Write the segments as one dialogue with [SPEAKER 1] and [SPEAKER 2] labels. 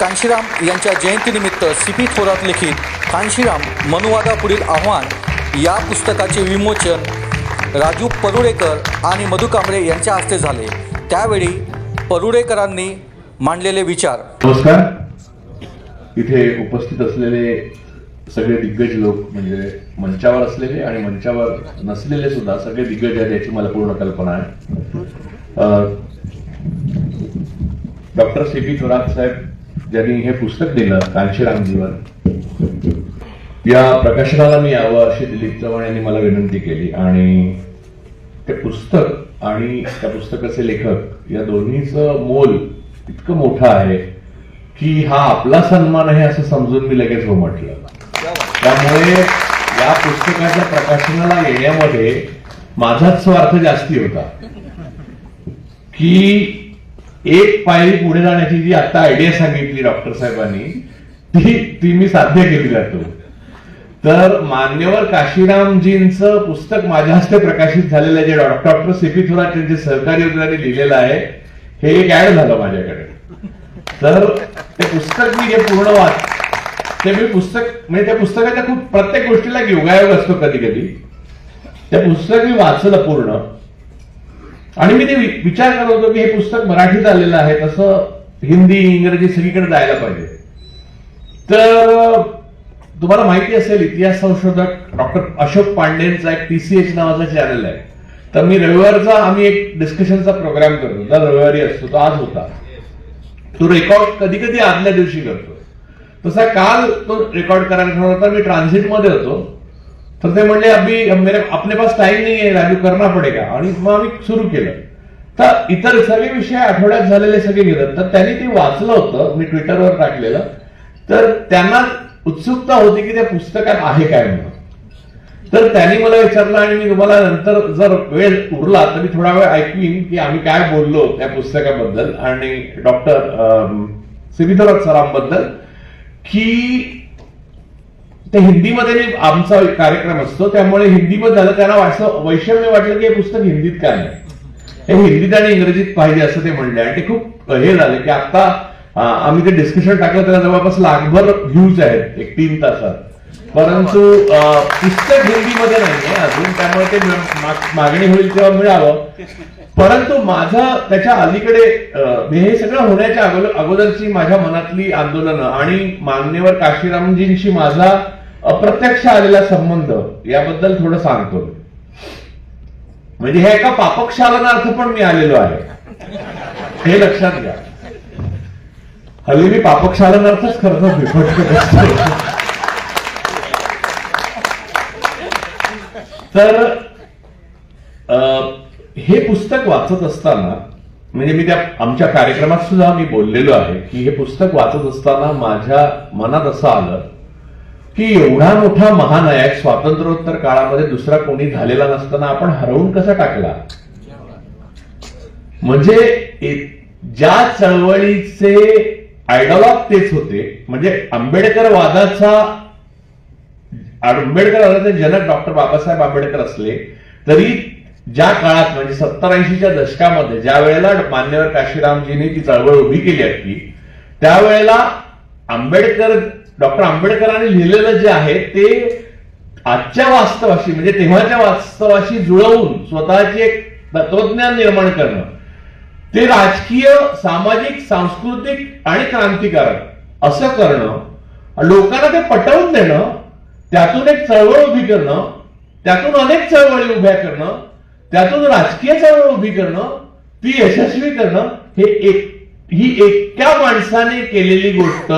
[SPEAKER 1] कांशीराम यांच्या जयंतीनिमित्त सी.पी. थोरात लिखित कांशीराम मनुवादापुढील आव्हान या पुस्तकाचे विमोचन राजू परुळेकर आणि मधु कांबळे यांच्या हस्ते झाले। त्यावेळी परुळेकरांनी मांडलेले विचार।
[SPEAKER 2] नमस्कार। इथे उपस्थित असलेले सगळे दिग्गज लोक म्हणजे मंचावर असलेले आणि मंचावर नसलेले सुद्धा सगळे दिग्गज आहेत याची मला पूर्ण कल्पना आहे। Doctor CP. थोरात साहेब ज्यांनी हे पुस्तक दिलं कांशीराम जीवन, या प्रकाशनाला मी यावं अशी दिलीप चव्हाण यांनी मला विनंती केली आणि ते पुस्तक आणि त्या पुस्तकाचे लेखक या दोन्हीचं मोल इतकं मोठं आहे की हा आपला सन्मान आहे असं समजून मी लगेच हो म्हटलं। त्यामुळे या पुस्तकाच्या प्रकाशनाला येण्यामध्ये माझाच स्वार्थ जास्ती होता की एक पायरी पुढे जाण्याची जी आता आयडिया सांगितली डॉक्टर साहेबांनी ती मी साध्य केली जातो। तर मान्यवर काशीरामजींचं पुस्तक माझ्या हस्ते प्रकाशित झालेलं आहे, जे डॉक्टर सी.पी. थोरात यांचे सहकारी वगैरे लिहिलेलं आहे, हे एक ऍड झालं माझ्याकडे। तर ते पुस्तक मी जे पूर्ण ते मी पुस्तक म्हणजे त्या पुस्तकाच्या खूप प्रत्येक गोष्टीला योगायोग असतो कधी कधी। त्या पुस्तक मी वाचलं पूर्ण आणि मी ते विचार करत होतो की हे पुस्तक मराठीत आलेलं आहे, तसं हिंदी इंग्रजी सगळीकडे जायला पाहिजे। तर तुम्हाला माहिती असेल इतिहास संशोधक डॉक्टर अशोक पांडेंचा एक TCH नावाचा चॅनल आहे। तर मी रविवारचा आम्ही एक डिस्कशनचा प्रोग्राम करतो, दर रविवारी असतो, तो आज होता। तो रेकॉर्ड कधी कधी आदल्या दिवशी करतो, तसा काल तो रेकॉर्ड करायला ठरवला होता। मी ट्रान्झिटमध्ये होतो, तर ते म्हणले अभी अपने पास टाइम नहीं है राजू, करना पडेगा, आणि मग आम्ही सुरू केलं। तर इतर सगळे विषय आठवड्यात झालेले सगळे गेलं, तर त्यांनी ते वाचलं होतं, मी ट्विटरवर टाकलेलं। तर त्यांना उत्सुकता होती की त्या पुस्तकात आहे काय म्हणून। तर त्यांनी मला विचारलं आणि मी तुम्हाला नंतर जर वेळ उरला तर मी थोडा वेळ ऐकवीन की आम्ही काय बोललो त्या पुस्तकाबद्दल आणि डॉक्टर सी.पी. थोरात सरांबद्दल, की ते हिंदीमध्ये आमचा कार्यक्रम असतो, त्यामुळे हिंदीमध्ये झालं। त्यांना असं वैषम्य वाटलं की हे पुस्तक हिंदीत काय नाही, हे हिंदीत आणि इंग्रजीत पाहिजे असं ते म्हणले। आणि ते खूप हे झालं की आता आम्ही ते डिस्कशन टाकलं, त्याला जवळपास लाखभर व्ह्यूज आहेत एक 3 तासात, परंतु पुस्तक हिंदीमध्ये नाहीये अजून, त्यामुळे ते मागणी होईल तेव्हा मिळावं। परंतु माझं त्याच्या अलीकडे हे सगळं होण्याच्या अगोदरची माझ्या मनातली आंदोलनं आणि मान्यवर काशीरामजींशी माझा अप्रत्यक्ष आलेला संबंध याबद्दल थोडं सांगतो। म्हणजे हे एका पापक्षालनार्थ पण मी आलेलो आहे, हे लक्षात घ्या। हल्ली मी पापक्षालनार्थच खरं तर बिफट असतो। तर हे पुस्तक वाचत असताना म्हणजे मी त्या आमच्या कार्यक्रमात सुद्धा मी बोललेलो आहे की हे पुस्तक वाचत असताना माझ्या मनात असं आलं की एवढा मोठा महानायक स्वातंत्र्योत्तर काळामध्ये दुसरा कोणी झालेला नसताना आपण हरवून कसा टाकला। म्हणजे ज्या चळवळीचे आयडॉलॉग तेच होते, म्हणजे आंबेडकर वादाचे जनक डॉक्टर बाबासाहेब आंबेडकर असले तरी ज्या काळात म्हणजे 70-80च्या दशकामध्ये ज्या वेळेला मान्यवर काशीरामजींनी ती चळवळ उभी केली आहे, त्यावेळेला डॉक्टर आंबेडकरांनी लिहिलेलं जे आहे ते आजच्या वास्तवाशी म्हणजे तेव्हाच्या वास्तवाशी जुळवून स्वतःचे एक तत्वज्ञान निर्माण करणं, ते राजकीय सामाजिक सांस्कृतिक आणि क्रांतिकारक असं करणं, लोकांना ते पटवून देणं, त्यातून एक चळवळ उभी करणं, त्यातून अनेक चळवळी उभ्या करणं, त्यातून राजकीय चळवळ उभी करणं, ती यशस्वी करणं, ही एका माणसाने केलेली गोष्ट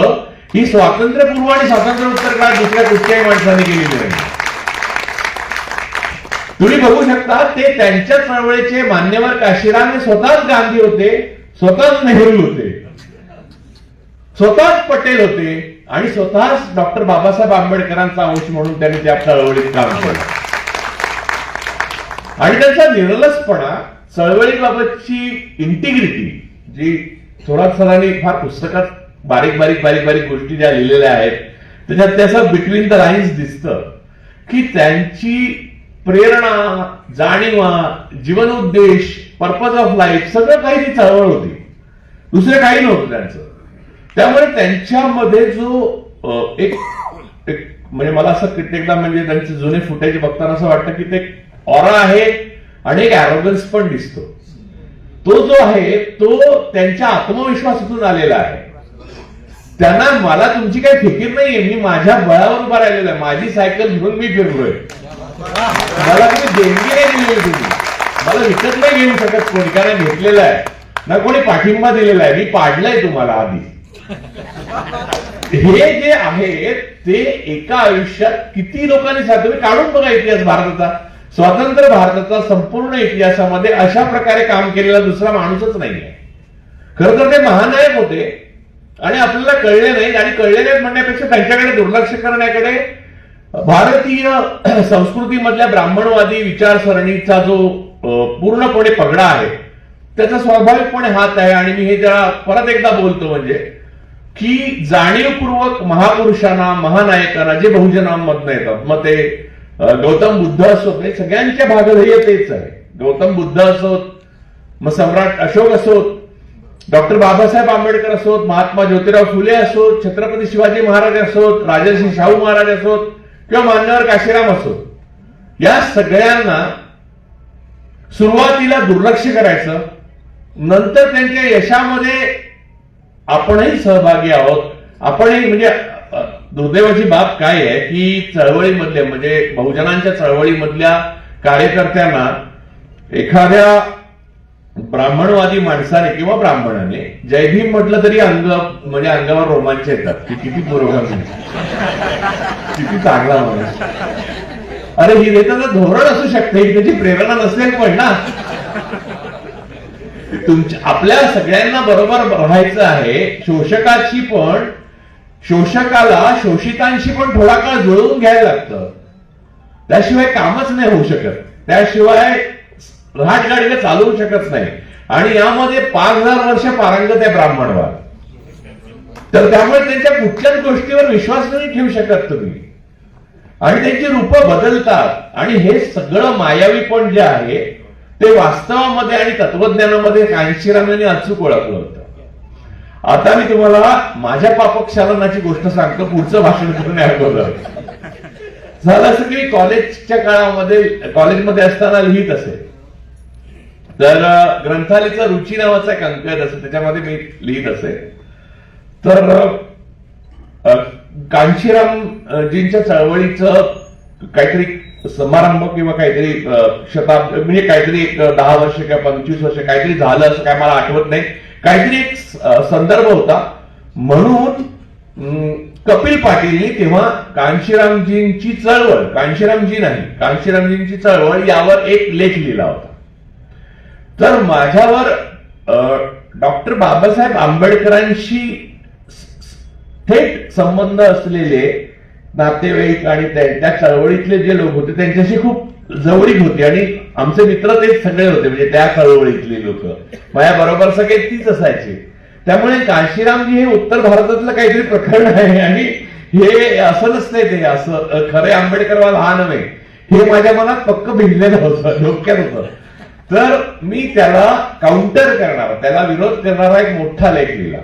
[SPEAKER 2] ही स्वातंत्र्यपूर्व आणि स्वातंत्र्योत्तर काळात दुसऱ्या कुठल्याही माणसाने केलेली नाही। तुम्ही बघू शकता ते त्यांच्या चळवळीचे मान्यवर काशीराम हे स्वतःच गांधी होते, स्वतःच नेहरू होते, स्वतःच पटेल होते आणि स्वतःच डॉक्टर बाबासाहेब आंबेडकरांचा अंश म्हणून त्यांनी त्या चळवळीत काम केलं। आणि त्यांचा निरलसपणा, चळवळीबाबतची इंटिग्रिटी जी थोरात सरांनी फार पुस्तकात बारीक बारीक गोष्टी ज्या लिहिलेल्या आहेत त्याच्यात त्याचं बिटवीन द लाईन्स दिसतं की त्यांची प्रेरणा, जाणीवा, जीवन उद्देश, पर्पज ऑफ लाईफ सगळं काही ती चळवळ होती, दुसरं काही नव्हतं त्यांचं। त्यामुळे त्यांच्यामध्ये जो एक म्हणजे मला असं कित्येकदा म्हणजे त्यांचे जुने फुटेज बघताना असं वाटतं की ते ऑरा आहे आणि एक ॲरोगन्स पण दिसतो. तो जो आहे तो त्यांच्या आत्मविश्वासातून आलेला आहे. त्यांना मला तुमची काही फिकीर नाहीये, मी माझ्या बळावर उभा राहिलेला आहे, माझी सायकल घेऊन मी फिरलोय, मला तुम्ही देणगी नाही दिली, तुम्ही मला विकत नाही घेऊ शकत कोणी, कारण घेतलेलं आहे ना, कोणी पाठिंबा दिलेला आहे, मी पाडलंय तुम्हाला आधी. हे जे आहे ते एका आयुष्यात किती लोकांनी सांगितलं. तुम्ही काढून बघा इतिहास भारताचा, स्वतंत्र भारताचा संपूर्ण इतिहासामध्ये अशा प्रकारे काम केलेला दुसरा माणूसच नाहीये. खरं तर ते महानायक होते आणि आपल्याला कळले नाहीत, आणि कळले नाहीत म्हणण्यापेक्षा त्यांच्याकडे दुर्लक्ष करण्याकडे भारतीय संस्कृतीमधल्या ब्राह्मणवादी विचारसरणीचा जो पूर्णपणे पगडा आहे त्याचा स्वाभाविकपणे हात आहे. आणि मी हे जरा परत एकदा बोलतो म्हणजे की जाणीवपूर्वक महापुरुषांना महानायकांना जे बहुजनांमधनं येतात, मग ते गौतम बुद्ध असोत, सगळ्यांच्या भागधेय तेच आहे. गौतम बुद्ध असोत, मग सम्राट अशोक असोत, डॉक्टर बाबासाहेब आंबेडकर असोत, महात्मा ज्योतिराव फुले असोत, छत्रपती शिवाजी महाराज असोत, राजर्षी शाहू महाराज असोत किंवा मान्यवर काशीराम असोत, या सगळ्यांना सुरुवातीला दुर्लक्ष करायचं, नंतर त्यांच्या यशामध्ये आपणही सहभागी आहोत. आपणही म्हणजे दुर्दैवाची बाब काय आहे की चळवळीमधल्या म्हणजे बहुजनांच्या चळवळीमधल्या कार्यकर्त्यांना एखाद्या ब्राह्मणवादी माणसाने किंवा ब्राह्मणाने जय भीम म्हटलं तरी म्हणजे अंगावर रोमांच येतात की किती पुरोगामी, किती चांगला माणूस. अरे ही त्याचं धोरण असू शकते, ही त्याची प्रेरणा नसेल पण ना. तुमच्या आपल्या सगळ्यांना बरोबर राहायचं आहे. शोषकाची पण, शोषकाला शोषितांशी पण थोडा काळ जुळवून घ्यायला लागतं, त्याशिवाय कामच नाही होऊ शकत, त्याशिवाय राजगाडीला चालवू शकत नाही. आणि यामध्ये 5000 वर्ष पारंगत आहे ब्राह्मणवाद, तर त्यामुळे त्यांच्या कुठल्याच गोष्टीवर विश्वास नाही ठेवू शकत तुम्ही, आणि त्यांची रूपं बदलतात. आणि हे सगळं मायावीपण जे आहे ते वास्तवामध्ये आणि तत्वज्ञानामध्ये कांशीराम यांनी अचूक ओळखलं होतं. आता मी तुम्हाला माझ्या पापक्षालनाची गोष्ट सांगतो, पुढचं भाषण करून ऐकवलं. झालं असं की कॉलेजच्या काळामध्ये, कॉलेजमध्ये असताना लिहित असे, तर ग्रंथालयाचा रुची नावाचा एक अंक असे, त्याच्यामध्ये मी लिहित असे. तर कांशीरामजींच्या चळवळीचं काहीतरी समारंभ किंवा काहीतरी शताब्दी म्हणजे काहीतरी एक 10 वर्ष किंवा 25 वर्ष काहीतरी झालं असं काय मला आठवत नाही, काहीतरी एक संदर्भ होता. म्हणून कपिल पाटीलनी तेव्हा कांशीरामजींची चळवळ, कांशीरामजी नाही, कांशीरामजींची चळवळ यावर एक लेख लिहिला होता. तर माझ्यावर डॉक्टर बाबासाहेब आंबेडकरांशी थेट संबंध असलेले नातेवाईक आणि त्या चळवळीतले जे लोक होते त्यांच्याशी खूप जवळीक होती, आणि आमचे मित्र तेच सगळे होते, म्हणजे त्या चळवळीतले लोक माझ्या बरोबर सगळे तीच असायचे. त्यामुळे कांशीरामजी हे उत्तर भारतातलं काहीतरी प्रकरण आहे, आणि हे असं नसतंय, ते असं खरे आंबेडकरवाद हा नव्हे, हे माझ्या मनात पक्क भिडलेलं होतं, डोक्यात होतं. तर मी त्याला काउंटर करणारा, त्याला विरोध करणारा एक मोठा लेख लिहिला.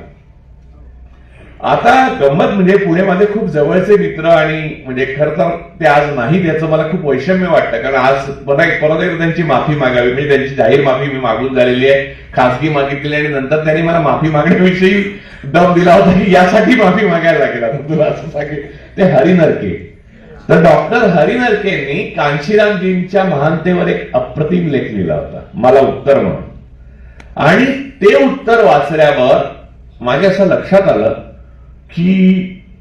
[SPEAKER 2] आता गंमत म्हणजे पुणे माझे खूप जवळचे मित्र, आणि म्हणजे खरं तर ते आज नाही, त्याचं मला खूप वैषम्य वाटतं, कारण आज परत एकदा त्यांची माफी मागावी, म्हणजे त्यांची जाहीर माफी मी मागून झालेली आहे, खासगी मागितली, आणि नंतर त्यांनी मला माफी मागण्याविषयी दम दिला होता की यासाठी माफी मागायला लागेल. आता तुला असं सांगेल, ते हरी नरके. तर डॉक्टर हरी नरकेंनी कांशीरामजींच्या महानतेवर एक अप्रतिम लेख लिहिला होता, मला उत्तर म्हणून. आणि ते उत्तर वाचल्यावर माझ्या असं लक्षात आलं की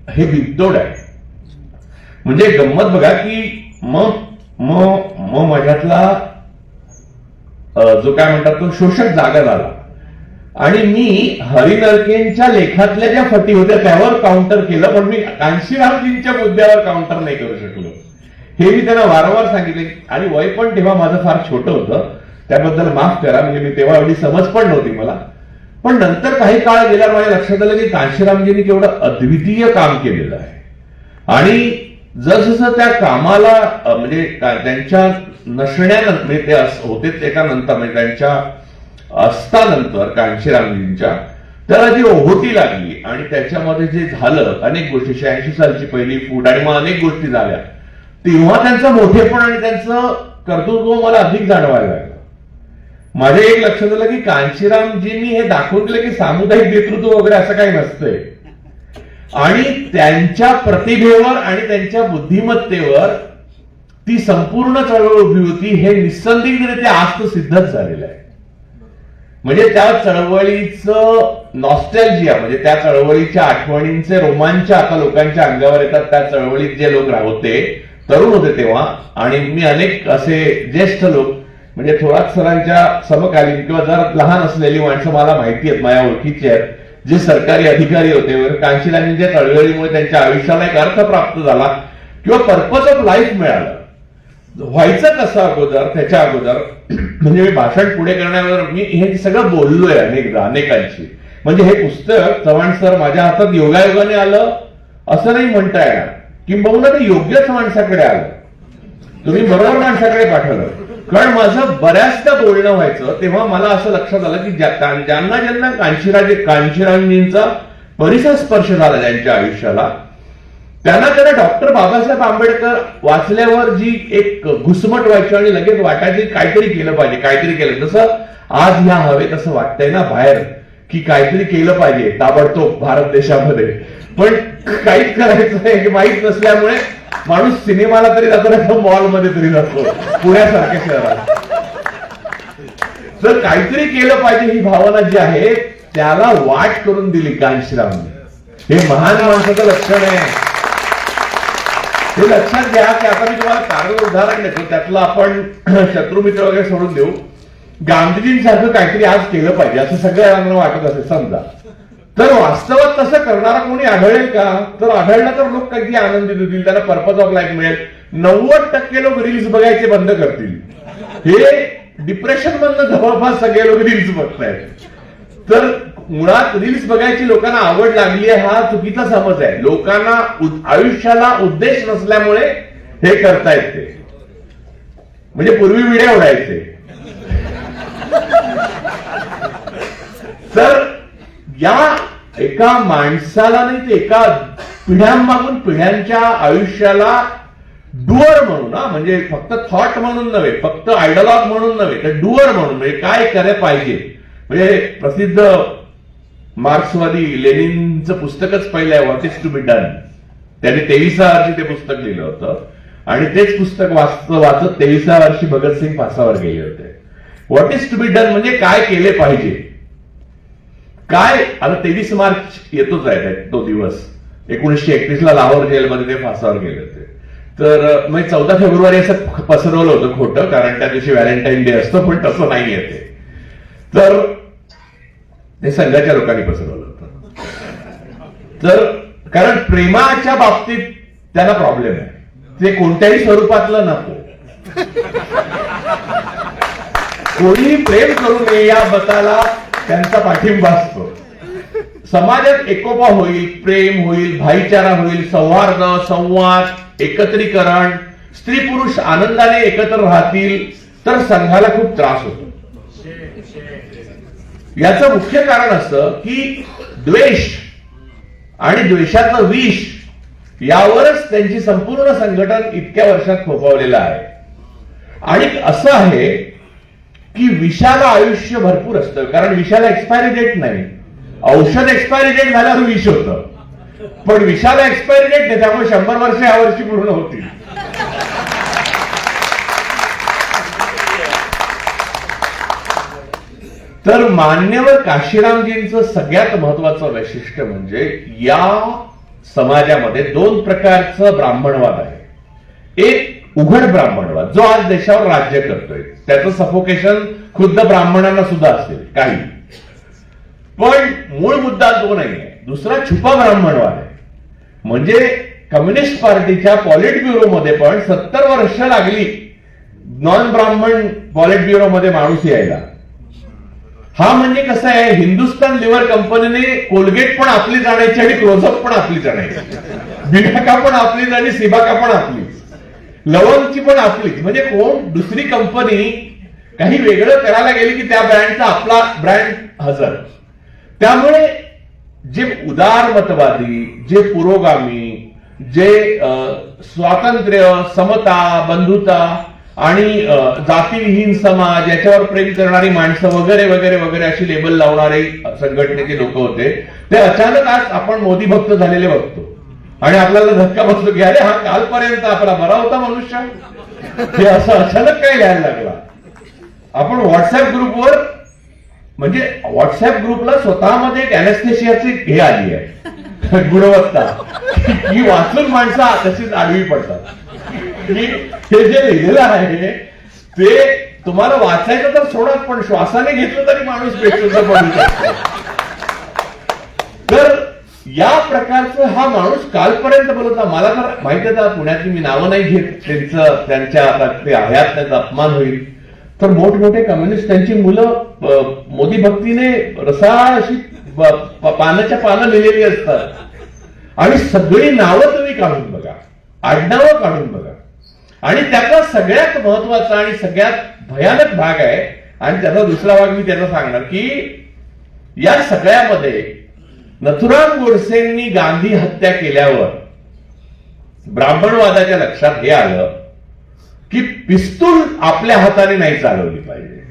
[SPEAKER 2] हे बिगदोड आहे. म्हणजे गंमत बघा की मग माझ्यातला जो काय म्हणतात तो शोषक जागा झाला, आणि मी हरी नरकेंच्या लेखातल्या ज्या फटी होत्या त्यावर काउंटर केलं, पण मी कांशीरामजींच्या मुद्द्यावर काउंटर नाही करू शकलो. हे मी त्यांना वारंवार सांगितले, आणि वय पण तेव्हा माझं फार छोटं होतं, त्याबद्दल माफ करा, म्हणजे मी तेव्हा एवढी समज पण नव्हती मला. पण नंतर काही काळ गेल्यावर माझ्या लक्षात आलं की कांशीरामजींनी केवढं अद्वितीय काम केलेलं आहे, आणि जसजसं त्या कामाला म्हणजे त्यांच्या नसण्यानंतर ते होते एका नंतर, म्हणजे त्यांच्या असतानंतर कांशीरामजींच्या, त्याला जी ओहोटी लागली आणि त्याच्यामध्ये जे झालं अनेक गोष्टी, 86 सालची पहिली फूट आणि मग अनेक गोष्टी झाल्या, तेव्हा त्यांचं मोठेपण आणि त्यांचं कर्तृत्व मला अधिक जाणवायला लागलं. माझ्या एक लक्षात आलं की कांशीरामजींनी हे दाखवून दिलं की सामुदायिक नेतृत्व वगैरे असं काही नसतंय, आणि त्यांच्या प्रतिभेवर आणि त्यांच्या बुद्धिमत्तेवर ती संपूर्ण चळवळ उभी होती हे निस्संदिग्धरित्या आज तर सिद्धच झालेलं आहे. म्हणजे त्या चळवळीचं नॉस्टॅल्जिया, म्हणजे त्या चळवळीच्या आठवणींचे रोमांच आता लोकांच्या अंगावर येतात. त्या चळवळीत जे लोक होते, तरुण होते तेव्हा, आणि मी अनेक असे ज्येष्ठ लोक म्हणजे थोरात सरांच्या समकालीन किंवा जरा लहान असलेली माणसं मला माहिती आहेत, माझ्या ओळखीची आहेत, जे सरकारी अधिकारी होते. कांशीरामजींच्या चळवळीमुळे त्यांच्या आयुष्याला एक अर्थ प्राप्त झाला किंवा पर्पज ऑफ लाईफ मिळालं. व्हायचं कसं अगोदर, त्याच्या अगोदर म्हणजे मी भाषण पुढे करण्यावर मी हे सगळं बोललोय अनेकांशी. म्हणजे हे पुस्तक चव्हाण सर माझ्या हातात योगायोगाने आलं असं नाही म्हणता येणार, किंबहुना ते योग्यच माणसाकडे आलं, तुम्ही बरोबर माणसाकडे पाठवलं. कारण माझं बऱ्याचदा बोलणं व्हायचं तेव्हा मला असं लक्षात आलं की ज्यांना ज्यांना कांशीरामजींचा परिसर स्पर्श झाला ज्यांच्या आयुष्याला, त्यांना डॉक्टर बाबासाहेब आंबेडकर वाचल्यावर जी एक घुसमट व्हायची आणि लगेच वाटायची काहीतरी केलं पाहिजे, काहीतरी केलं. जसं आज ह्या हवेत असं वाटतंय ना बाहेर की काहीतरी केलं पाहिजे ताबडतोब भारत देशामध्ये, पण काहीच करायचं हे माहीत नसल्यामुळे माणूस सिनेमाला तरी जातो ना, मॉलमध्ये तरी जातो पुण्यासारख्या शहरात. तर काहीतरी केलं पाहिजे ही भावना जी आहे त्याला वाट करून दिली कांशीरामने. हे महान माणसाचं लक्षण आहे. हे लक्षात घ्या की आता मी तुम्हाला कारण उदाहरण देतो, त्यातलं आपण शत्रुमित्र वगैरे सोडून देऊ. गांधीजींसारखं काहीतरी आज केलं पाहिजे असं सगळ्यांना वाटत असेल समजा, तर वास्तवात तसं करणारा कोणी आढळेल का? तर आढळला तर लोक काही आनंदित होतील, त्यांना पर्पज ऑफ लाईफ मिळेल. 90% लोक रील्स बघायचे बंद करतील. हे डिप्रेशन मधनं जवळपास सगळे लोक रील्स बघतायत. तर मुळात रील्स बघायची लोकांना आवड लागली आहे हा चुकीचा समज आहे. लोकांना आयुष्याला उद्देश नसल्यामुळे हे करतायत ते. म्हणजे पूर्वी विडे उडायचे, तर या एका माणसाला नाही ते एका पिढ्यांमागून पिढ्यांच्या आयुष्याला डुअर म्हणून, म्हणजे फक्त थॉट म्हणून नव्हे, फक्त आयडॉलॉग म्हणून नव्हे, तर डुअर म्हणून, म्हणजे काय करायला पाहिजे. म्हणजे प्रसिद्ध मार्क्सवादी लेनिनचं पुस्तकच पहिलं आहे what is to be done. त्याने 23व्या वर्षी ते पुस्तक लिहिलं होतं आणि तेच पुस्तक वाचत 23व्या वर्षी भगतसिंग फासावर गेले होते. What is to be done म्हणजे काय केले पाहिजे. काय आता 23 मार्च येतोच आहे तो दिवस. 1931ला लाहोर जेलमध्ये ते फासावर गेले होते. तर मग 14 फेब्रुवारी असं पसरवलं होतं खोटं, कारण त्या दिवशी व्हॅलेंटाईन डे असतो, पण तसं नाही येते. तर ते संघाच्या लोकांनी पसरवलं होतं. तर कारण प्रेमाच्या बाबतीत त्यांना प्रॉब्लेम आहे, ते कोणत्याही स्वरूपातलं नको, कोणीही प्रेम करू नये या मताला त्यांचा पाठिंबा असतो. समाजात एकोपा होईल, प्रेम होईल, भाईचारा होईल, सौहार्द, संवाद, एकत्रीकरण, स्त्री पुरुष आनंदाने एकत्र राहतील, तर संघाला खूप त्रास होतो. याचं मुख्य कारण असं की द्वेष आणि द्वेषाचं विष यावरच त्यांची संपूर्ण संघटन इतक्या वर्षात फोफावलेलं आहे. आणि असं आहे की विषाला आयुष्य भरपूर असतं, कारण विषाला एक्सपायरी डेट नाही. औषध एक्सपायरी डेट झाल्यावर विष होतं, पण विषाला एक्सपायरी डेट नाही, त्यामुळे 100 वर्ष यावर्षी पूर्ण होतील. तर मान्यवर काशीरामजींचं सगळ्यात महत्वाचं वैशिष्ट्य म्हणजे या समाजामध्ये 2 प्रकारचं ब्राह्मणवाद आहे. एक उघड ब्राह्मणवाद जो आज देशावर राज्य करतोय, त्याचं सफोकेशन खुद्द ब्राह्मणांना सुद्धा असेल काही, पण मूळ मुद्दा तो नाहीये. दुसरा छुपा ब्राह्मणवाद आहे, म्हणजे कम्युनिस्ट पार्टीच्या पॉलिट ब्युरोमध्ये पण 70 वर्ष लागली नॉन ब्राह्मण पॉलिट ब्युरोमध्ये माणूस यायला. हा म्हणजे कसं आहे, हिंदुस्थान लिव्हर कंपनीने कोलगेट पण आपलीच आणायची आणि क्लोजअप पण आपलीच आणायची, बिनाका पण आपलीच आणि सिबाका पण आपलीच, लवंगची पण आपलीच. म्हणजे कोण दुसरी कंपनी काही वेगळं करायला गेली की त्या ब्रँडचा आपला ब्रँड हजर. त्यामुळे जे उदारमतवादी, जे पुरोगामी, जे स्वातंत्र्य, समता, बंधुता आणि जातीविहीन समाज याच्यावर प्रेम करणारी माणसं वगैरे वगैरे वगैरे अशी लेबल लावणारे संघटनेचे लोक होते, ते अचानक आज आपण मोदी भक्त झालेले बघतो आणि आपल्याला धक्का बसतो की अरे हा कालपर्यंत आपला बरा होता मनुष्य, हे असं अचानक काय लिहायला लागला. आपण व्हॉट्सअप ग्रुपवर, म्हणजे व्हॉट्सअप ग्रुपला स्वतःमध्ये एक अॅनेस्थेशियाची हे आली आहे गुणवत्ता, ही वाचून माणसं तशीच आडवी पडतात. की हे जे लिहिलेलं आहे ते तुम्हाला वाचायचं तर सोडत, पण श्वासाने घेतलं तरी माणूस बेशुद्ध पडू शकतो. तर या प्रकारचं हा माणूस कालपर्यंत बोलत होता. मला तर माहिती आहे, पुण्यातली मी नावं नाही घेत, त्यांच्या आता ते हयात त्यांचा अपमान होईल, तर मोठमोठे कम्युनिस्ट त्यांची मुलं मोदी भक्तीने रसाळ अशी पानाच्या पानं लिहिलेली असतात आणि सगळी नावं तुम्ही काढून बघा, आडनावं काढून बघा. आणि त्याचा सगळ्यात महत्वाचा आणि सगळ्यात भयानक भाग आहे, आणि त्याचा दुसरा भाग मी त्यांना सांगणार की या सगळ्यामध्ये नथुराम गोडसेंनी गांधी हत्या केल्यावर ब्राह्मणवादाच्या लक्षात हे आलं की पिस्तूल आपल्या हाताने नाही चालवली पाहिजे,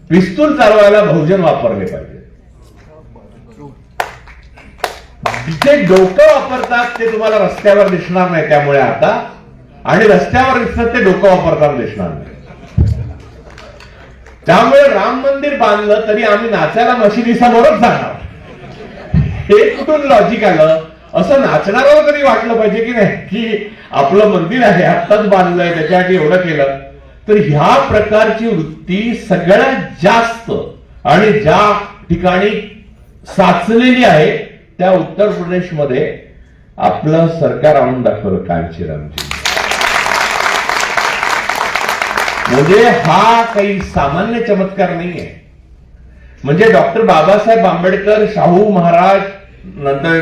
[SPEAKER 2] पिस्तूल चालवायला बहुजन वापरले पाहिजे. जे डोकं वापरतात ते तुम्हाला रस्त्यावर दिसणार नाही त्यामुळे आता, आणि रस्त्यावर दिसतात ते डोकं वापरताना दिसणार नाही. त्यामुळे राम मंदिर बांधलं तरी आम्ही नाचायला मशिदीसमोरच जाणार, हे कुठून लॉजिक आलं. असं नाचणाऱ्याला तरी वाटलं पाहिजे की नाही की आपलं मंदिर आहे, आत्ताच बांधलंय, त्याच्यासाठी एवढं केलं. तर ह्या प्रकारची वृत्ती सगळ्यात जास्त आणि ज्या ठिकाणी साचलेली आहे त्या उत्तर प्रदेशमध्ये आपलं सरकार आणून दाखवलं कांचीरामजी. म्हणजे हा काही सामान्य चमत्कार नाहीये. म्हणजे डॉक्टर बाबासाहेब आंबेडकर, शाहू महाराज, नंतर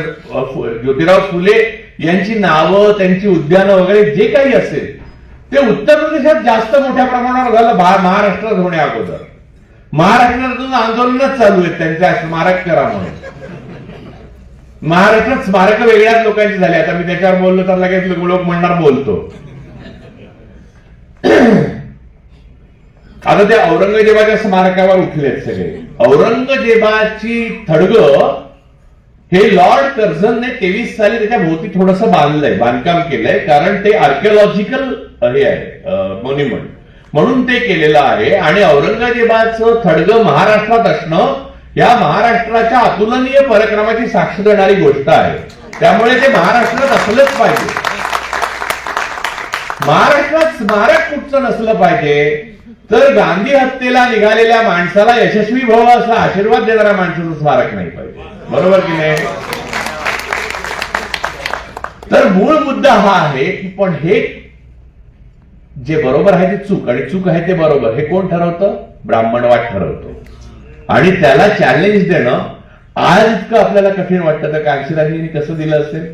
[SPEAKER 2] ज्योतिराव फुले यांची नावं, त्यांची उद्यानं वगैरे जे काही असेल ते उत्तर प्रदेशात जास्त मोठ्या प्रमाणावर झालं महाराष्ट्रात होण्या अगोदर. महाराष्ट्रातून आंदोलनच चालू आहेत त्यांच्या स्मारक करा म्हणून. महाराष्ट्रात स्मारक वेगळ्याच लोकांची झाली. आता मी त्याच्यावर बोललो तर लगेच लोक म्हणणार बोलतो. आता ते औरंगजेबाच्या स्मारकावर उठलेत सगळे. औरंगजेबाची थडगं हे लॉर्ड कर्झनने 23 साली त्याच्या भोवती थोडस बांधकाम केलंय, कारण ते आर्किओलॉजिकल हे आहे मॉन्युमेंट म्हणून ते केलेलं आहे. आणि औरंगजेबाचं थडगं महाराष्ट्रात असणं या महाराष्ट्राच्या अतुलनीय पराक्रमाची साक्ष देणारी गोष्ट आहे. त्यामुळे ते महाराष्ट्रात असलंच पाहिजे. महाराष्ट्रात स्मारक कुठचं नसलं पाहिजे, तर गांधी हत्येला निघालेल्या माणसाला यशस्वी भव असा आशीर्वाद देणाऱ्या माणसाचं स्मारक नाही पाहिजे. बरोबर की नाही? तर मूळ मुद्दा हा आहे की पण हे जे बरोबर आहे ते चूक, आणि चूक आहे ते बरोबर हे कोण ठरवतं? ब्राह्मणवाद ठरवतो. आणि त्याला चॅलेंज देणं आज इतकं आपल्याला कठीण वाटतं, तर कांशीराजांनी कसं दिलं असेल?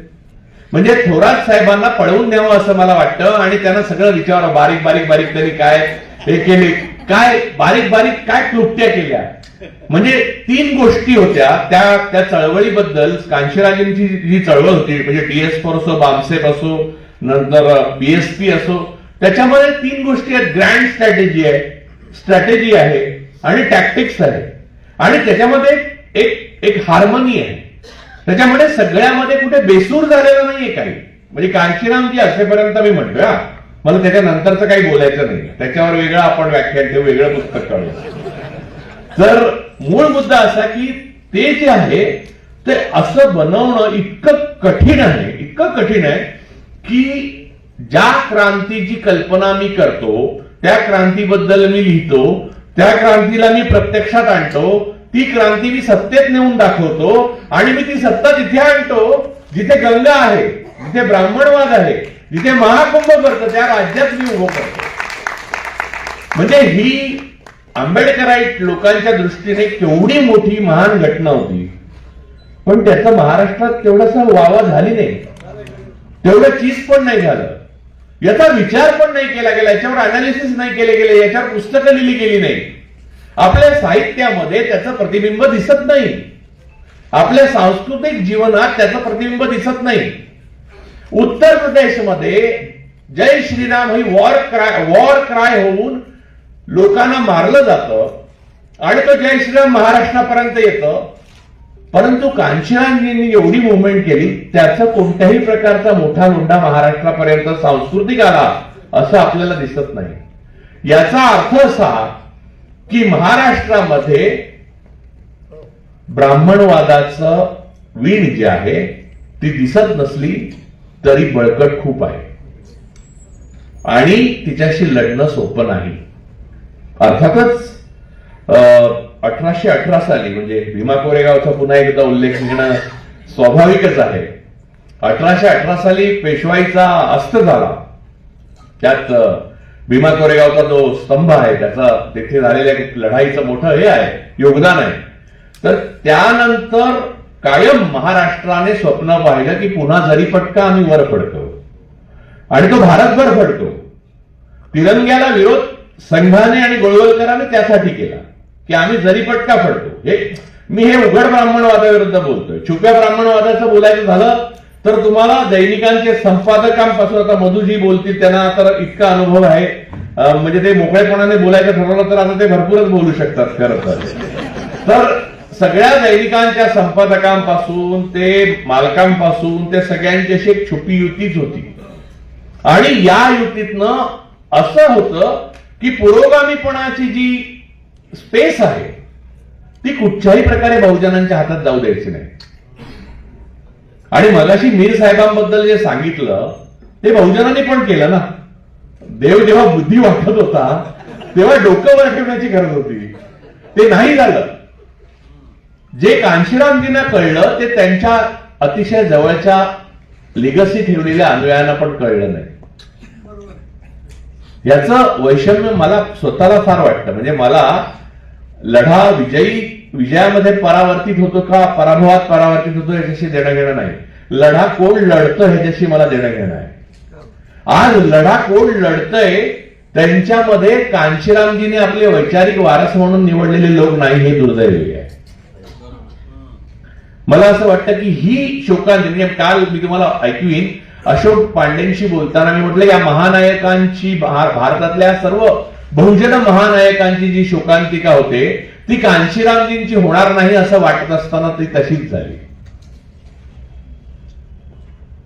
[SPEAKER 2] म्हणजे थोरात साहेबांना पळवून न्यावं असं मला वाटतं, आणि त्यांना सगळं विचारावं बारीक बारीक बारीक त्यांनी काय हे केले, काय बारीक बारीक काय क्लुप्त्या केल्या. म्हणजे 3 गोष्टी होत्या त्या चळवळीबद्दल. कांशीराजांची जी चळवळ होती, म्हणजे टीएस4 असो, बामसेप असो, नंतर बीएसपी असो, त्याच्यामध्ये 3 गोष्टी आहेत. ग्रँड स्ट्रॅटेजी आहे आणि टॅक्टिक्स आहे, आणि त्याच्यामध्ये एक हार्मनी आहे. त्याच्यामध्ये सगळ्यामध्ये कुठे बेसूर झालेलं नाहीये काही. म्हणजे कांशीरामजी असेपर्यंत मी म्हणतोय, मला त्याच्यानंतरचं काही बोलायचं नाही, त्याच्यावर वेगळं आपण व्याख्यान ठेवू, वेगळं पुस्तक काढू. तर मूळ मुद्दा असा की ते जे आहे ते असं बनवणं इतकं कठीण आहे, इतकं कठीण आहे की ज्या क्रांतीची कल्पना मी करतो, त्या क्रांतीबद्दल मी लिहितो, त्या क्रांतीला मी प्रत्यक्षात आणतो, ती क्रांती मी सत्तेत नेऊन दाखवतो, आणि मी ती सत्ता तिथे आणतो जिथे गंगा आहे, जिथे ब्राह्मणवाद आहे, जिथे महाकुंभ करतो, त्या राज्यात मी उभं करतो. म्हणजे ही आंबेडकराईट लोकांच्या दृष्टीने केवढी मोठी महान घटना होती, पण त्याचं महाराष्ट्रात तेवढंसा वावा झाली नाही, तेवढं चीज पण नाही झालं, याचा विचार पण नाही केला गेला, याच्यावर अनालिसिस नाही केले गेले, याच्यावर पुस्तकं लिहिली गेली नाही. आपल्या साहित्यामध्ये त्याचं प्रतिबिंब दिसत नाही, आपल्या सांस्कृतिक जीवनात त्याचं प्रतिबिंब दिसत नाही. उत्तर प्रदेशमध्ये जय श्रीराम ही वॉर क्राय होऊन लोकांना मारलं जातं आणि तो जय श्रीराम महाराष्ट्रापर्यंत येतं. परंतु कांशीरामजींनी एवढी मुवमेंट केली, त्याचा कोणत्याही प्रकारचा मोठा लोंढा महाराष्ट्रापर्यंत सांस्कृतिक आला असं आपल्याला दिसत नाही. याचा अर्थ असा की महाराष्ट्रामध्ये ब्राह्मणवादाचं वीण जी आहे ती दिसत नसली तरी बळकट खूप आहे आणि तिच्याशी लढणं सोपं नाही. अर्थातच 1818 साली म्हणजे भीमा कोरेगावचा पुन्हा एकदा उल्लेख घेणं स्वाभाविकच आहे. 1818 साली पेशवाईचा अस्त झाला. त्यात भीमा कोरेगावचा जो स्तंभ आहे त्याचा तिथे झालेल्या लढाईचं मोठं हे आहे, योगदान आहे. तर त्यानंतर कायम महाराष्ट्राने स्वप्न पाहिलं की पुन्हा जरीपटका आम्ही वर फडकवू आणि तो भारतभर फडकवू. तिरंग्याला विरोध संघाने आणि गोळवलकरांनी त्यासाठी केला की आम्ही जरीपटका फडकवू. मी हे उघड ब्राह्मणवादाविरुद्ध बोलतोय. छुप्या ब्राह्मणवादाचं बोलायचं झालं तर तुम्हाला दैनिकांचे संपादकांपासून, आता मधुजी बोलतील त्यांना तर इतका अनुभव आहे, म्हणजे ते मोकळेपणाने बोलायचं ठरवलं तर आता ते भरपूरच बोलू शकतात खरं तर सगळ्या दैनिकांच्या संपादकांपासून ते मालकांपासून ते सगळ्यांची अशी एक छुपी युतीच होती. आणि या युतीतनं असं होतं की पुरोगामीपणाची जी स्पेस आहे ती कुठच्याही प्रकारे बहुजनांच्या हातात जाऊ द्यायची नाही. आणि मगाशी मीर साहेबांबद्दल जे सांगितलं ते बहुजनांनी पण केलं ना. देव जेव्हा बुद्धी वाटत होता तेव्हा डोकं वर ठेवण्याची गरज होती, ते नाही झालं. जे कांशीरामजींना कळलं ते त्यांच्या अतिशय जवळच्या लिगसी ठेवलेल्या अन्वयांना पण कळलं नाही. याचं वैषम्य मला स्वतःला फार वाटतं. म्हणजे मला लढा विजयामध्ये परावर्तित होतो का पराभवात परावर्तित होतो याच्याशी देणं घेणं नाही. लढा कोण लढतं ह्याच्याशी मला देणं घेणं आहे. आज लढा कोण लढतंय त्यांच्यामध्ये कांशीरामजीने आपले वैचारिक वारस म्हणून निवडलेले लोक नाही, हे दुर्दैवी आहे. मला असं वाटतं की ही शोकांतिका, काल मी तुम्हाला ऐकवीन अशोक पांडेंशी बोलताना मी म्हटलं या महानायकांची, भारतातल्या सर्व बहुजन महानायकांची जी शोकांतिका होते ती कांशीरामजींची होणार नाही असं वाटत असताना ती तशीच झाली.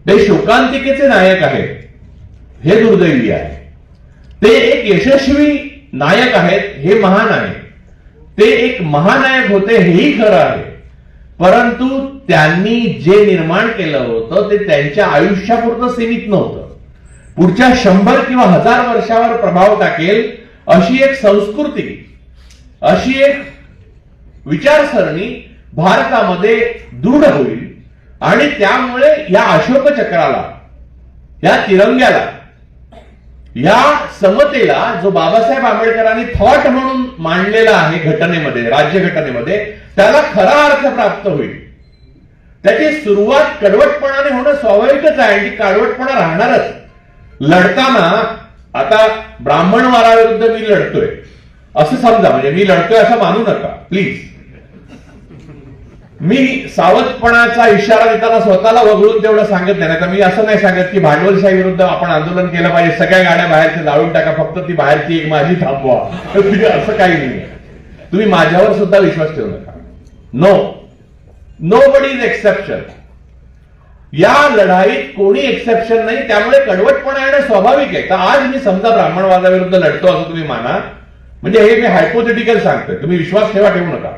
[SPEAKER 2] ते शोकांतिकेचे नायक आहेत, हे दुर्दैवी आहे. ते एक यशस्वी नायक आहेत, हे महान आहे. ते एक महानायक होते, हेही खरं आहे. परंतु त्यांनी जे निर्माण केलं होतं ते त्यांच्या आयुष्यापुरतं सीमित नव्हतं. पुढच्या 100 किंवा 1000 वर्षावर प्रभाव टाकेल अशी एक संस्कृती, अशी एक विचारसरणी भारतामध्ये दृढ होईल. आणि त्यामुळे या अशोक चक्राला, या तिरंग्याला, या समतेला जो बाबासाहेब आंबेडकरांनी थॉट म्हणून मांडलेला आहे घटनेमध्ये, राज्यघटनेमध्ये, त्याला खरा अर्थ प्राप्त होईल. त्याची सुरुवात कडवटपणाने होणं स्वाभाविकच आहे आणि कडवटपणा राहणारच. लढताना आता ब्राह्मणवादाविरुद्ध मी लढतोय असं समजा, म्हणजे मी लढतोय असं मानू नका प्लीज. मी सावधपणाचा इशारा देताना स्वतःला वगळून तेवढं सांगत नाही. तर मी असं नाही सांगत की भांडवलशाही विरुद्ध आपण आंदोलन केलं पाहिजे, सगळ्या गाड्या बाहेरच्या जाळून टाका, फक्त ती बाहेरची एक माझी थांबवा, असं काही नाही. तुम्ही माझ्यावर सुद्धा विश्वास ठेवू नका. Nobody is exception. या लढाईत कोणी एक्सेप्शन नाही. त्यामुळे कडवटपणा येणं स्वाभाविक आहे. तर आज मी समजा ब्राह्मणवादाविरुद्ध लढतो असं तुम्ही माना, म्हणजे हे मी हायपोथेटिकल सांगतोय, तुम्ही विश्वास ठेवू नका.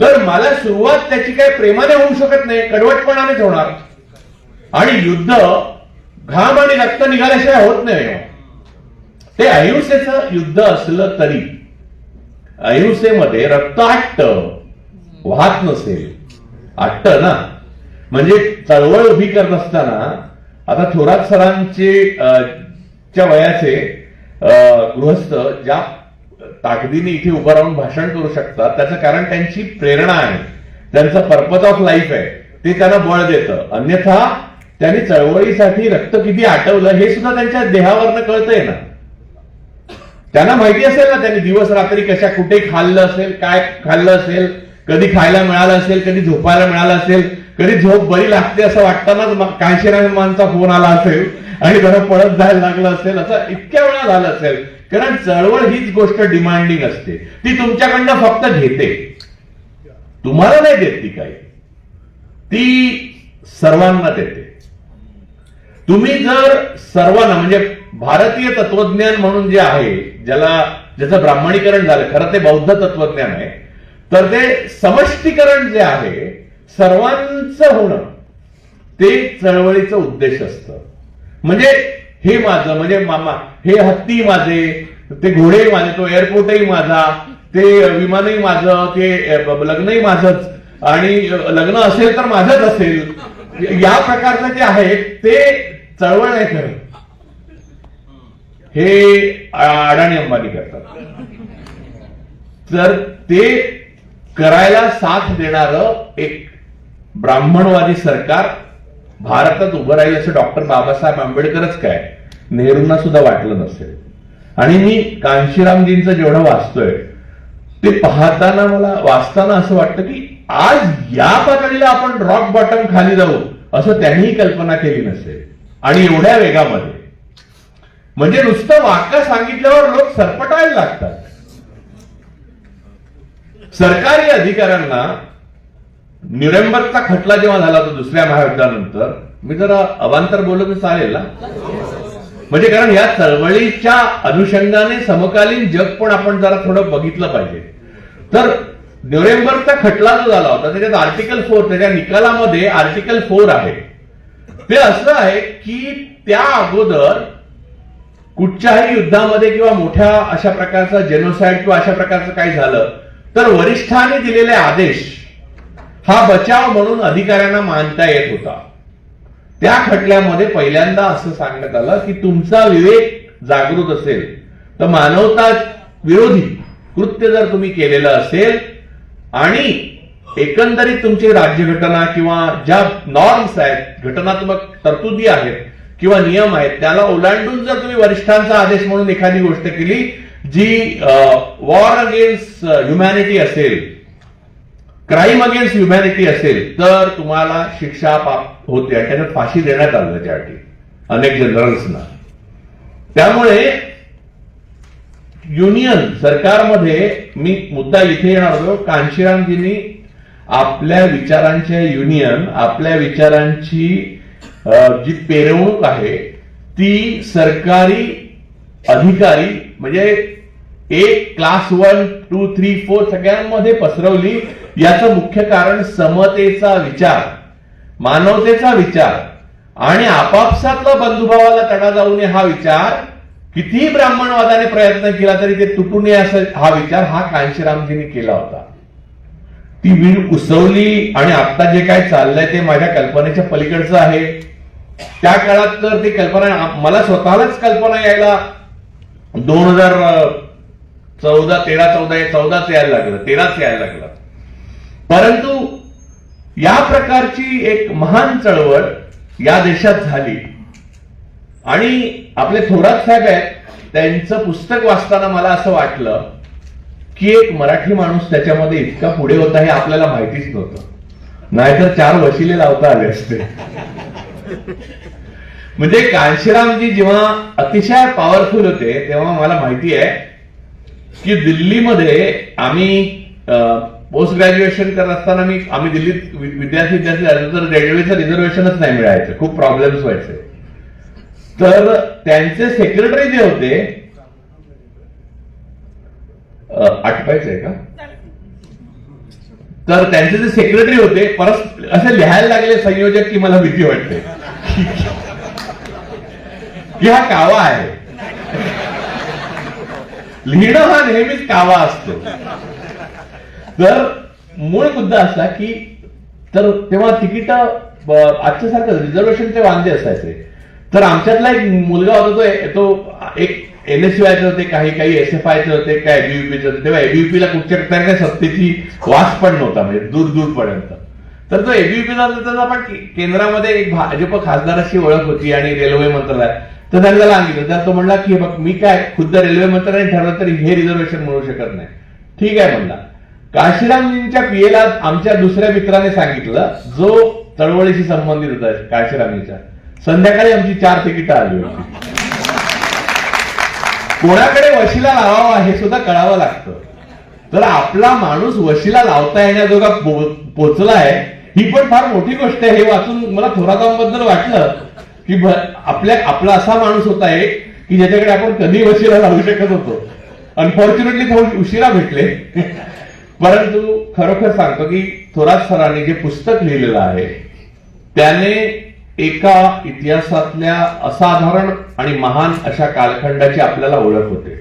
[SPEAKER 2] तर मला सुरुवात त्याची काही प्रेमाने होऊ शकत नाही, कडवटपणानेच होणार. आणि युद्ध घाम आणि रक्त निघाल्याशिवाय होत नाही. ते अहिंसेचं युद्ध असलं तरी अहिंसेमध्ये रक्त आटतं, वाहत नसेल, आटतं ना. म्हणजे चळवळ उभी करत असताना आता थोरात सरांच्या वयाचे गृहस्थ ज्या ताकदीने इथे उभं राहून भाषण करू शकतात त्याचं कारण त्यांची प्रेरणा आहे, त्यांचं पर्पज ऑफ लाईफ आहे, ते त्यांना बळ देतं. अन्यथा त्यांनी चळवळीसाठी रक्त किती आटवलं हे सुद्धा त्यांच्या देहावरनं कळतंय ना. त्यांना माहिती असेल ना, त्यांनी दिवस रात्री कशा कुठे खाल्लं असेल, काय खाल्लं असेल, कधी खायला मिळालं असेल, कधी झोपायला मिळालं असेल, कधी झोप बरी लागते असं वाटतानाच कांशीरामांचा फोन आला असेल आणि जरा पळत जायला लागलं असेल, असं इतक्या वेळा झालं असेल. कारण चळवळ हीच गोष्ट डिमांडिंग असते, ती तुमच्याकडनं फक्त घेते, तुम्हाला नाही देत ती काही, ती सर्वांना देते. तुम्ही जर सर्वांना, म्हणजे भारतीय तत्वज्ञान म्हणून जे आहे, ज्याचं ब्राह्मणीकरण झालं, खरं ते बौद्ध तत्वज्ञान आहे, तर ते समष्टीकरण जे आहे, सर्वांचं होणं, ते चळवळीचं उद्देश असतं. म्हणजे हे माझं, म्हणजे मामा, हे हत्ती माझे, ते घोडे माझे, तो एअरपोर्टही माझा, ते विमानही माझं, ते लग्नही माझंच, आणि लग्न असेल तर माझंच असेल, या प्रकारचं जे आहे ते चळवळ नाही खरं. हे अडाणी अंबानी करतात. तर ते करायला साथ देणारं एक ब्राह्मणवादी सरकार भारतात उभं राहील असं डॉक्टर बाबासाहेब आंबेडकरच काय, नेहरूंना सुद्धा वाटलं नसेल. आणि मी कांशीरामजींचं जेवढं वाचतोय ते पाहताना, मला वाचताना असं वाटतं की आज या पातळीला आपण रॉक बॉटम खाली जाऊ असं त्यांनीही कल्पना केली नसेल. आणि एवढ्या वेगामध्ये, म्हणजे नुसतं वाक्य सांगितल्यावर लोक सरपटायला लागतात. सरकारी अधिकाऱ्यांना न्यूरेमबर्गचा खटला जेव्हा झाला होता दुसऱ्या महायुद्धानंतर, मी जरा अवांतर बोललो तर चालेल ना, म्हणजे कारण या चळवळीच्या अनुषंगाने समकालीन जग पण आपण जरा थोडं बघितलं पाहिजे. तर न्यूरेमबर्गचा खटला जो झाला होता त्याच्यात आर्टिकल 4, त्याच्या निकालामध्ये आर्टिकल 4 आहे. ते असं आहे की त्या अगोदर कुठच्याही युद्धामध्ये किंवा मोठ्या अशा प्रकारचा जेनोसाइड किंवा अशा प्रकारचं काही झालं तर वरिष्ठांनी दिलेले आदेश हा बचाव म्हणून अधिकाऱ्यांना मानता येत होता. त्या खटल्यामध्ये पहिल्यांदा असं सांगण्यात आलं की तुमचा विवेक जागृत असेल तर मानवता विरोधी कृत्य जर तुम्ही केलेलं असेल आणि एकंदरीत तुमची राज्यघटना किंवा ज्या नॉर्म्स आहेत, घटनात्मक तरतुदी आहेत किंवा नियम आहेत, त्याला ओलांडून जर तुम्ही वरिष्ठांचा आदेश म्हणून एखादी गोष्ट केली जी वॉर अगेन्स्ट ह्युमॅनिटी असेल, क्राईम अगेन्स्ट ह्युमॅनिटी असेल, तर तुम्हाला शिक्षा होते आणि त्याच्यात फाशी देण्यात आलं त्यासाठी अनेक जनरल्सना. त्यामुळे युनियन सरकारमध्ये, मी मुद्दा इथे येणार होतो, कांशीरामजींनी आपल्या विचारांचे युनियन, आपल्या विचारांची जी पेरवणूक आहे ती सरकारी अधिकारी, म्हणजे एक क्लास 1, 2, 3, 4 सगळ्यांमध्ये पसरवली. याचं मुख्य कारण समतेचा विचार, मानवतेचा विचार आणि आपापसातला बंधुभावाला तडा जाऊ नये हा विचार, कितीही ब्राह्मणवादाने प्रयत्न केला तरी ते तुटू नये असं हा विचार हा कांशीरामजींनी केला होता. ती वीण उसवली आणि आता जे काय चाललंय ते माझ्या कल्पनेच्या पलीकडचं आहे. त्या काळात तर ती कल्पना, मला स्वतःलाच कल्पना यायला 14 यायला लागलं, 13 यायला लागलं. परंतु या प्रकारची एक महान चळवळ या देशात झाली आणि आपले थोरात साहेब आहेत, त्यांचं पुस्तक वाचताना मला असं वाटलं की एक मराठी माणूस त्याच्यामध्ये इतका पुढे होता हे आपल्याला माहितीच नव्हतं, नाहीतर 4 वशिले लावता आले असते. म्हणजे कांशीरामजी जेव्हा अतिशय पॉवरफुल होते तेव्हा मला माहिती आहे की दिल्लीमध्ये आम्ही पोस्ट ग्रॅज्युएशन करत असताना आम्ही दिल्लीत विद्यार्थी झालो तर रेल्वेचं रिझर्वेशनच नाही मिळायचं, खूप प्रॉब्लेम्स व्हायचे. तर त्यांचे सेक्रेटरी जे होते, आठवायचंय का, तर त्यांचे जे सेक्रेटरी होते परत असे लिहायला लागले संयोजक की मला भीती वाटते की हा कावा आहे. लिहिणं हा नेहमीच कावा असतो. तर मूळ मुद्दा असा की तर तेव्हा तिकीट आजच्या सारखं रिझर्वेशनचे वांदे असायचे. तर आमच्यातला एक मुलगा होता, तो एक NSUIचे होते, काही SFIचे होते, काय ABVPचे होते. तेव्हा ABVPला कुठच्या सत्तेची वास पण नव्हता, म्हणजे दूरपर्यंत. तर तो ABVPला त्याचा पण केंद्रामध्ये एक भाजप खासदाराशी ओळख होती आणि रेल्वे मंत्रालयात. तर त्याला सांगितलं, तर तो म्हणला की बघ मी काय खुद्द रेल्वे मंत्र्यांनी ठरवलं तरी हे रिझर्वेशन मिळू शकत नाही. ठीक आहे म्हणला. काशीरामजींच्या पीएला आमच्या दुसऱ्या मित्राने सांगितलं, जो चळवळीशी संबंधित होता काशीरामजींच्या, संध्याकाळी आमची 4 तिकीटं आली होती. कोणाकडे वशिला लावावा हे सुद्धा कळावं लागतं. तर आपला माणूस वशिला लावता येण्याजोगा पोचलाय ही पण फार मोठी गोष्ट आहे. हे वाचून मला थोरातांबद्दल वाटलं की आपला असा माणूस होता एक की ज्याच्याकडे आपण कधी वशिला लावू शकत होतो. अनफॉर्च्युनेटली थोडे उशिरा भेटले, परंतु खरोखर सांगतो की थोरात सरांनी जे पुस्तक लिहिलेलं आहे त्याने एका इतिहासातल्या असाधारण आणि महान अशा कालखंडाची आपल्याला ओळख होते.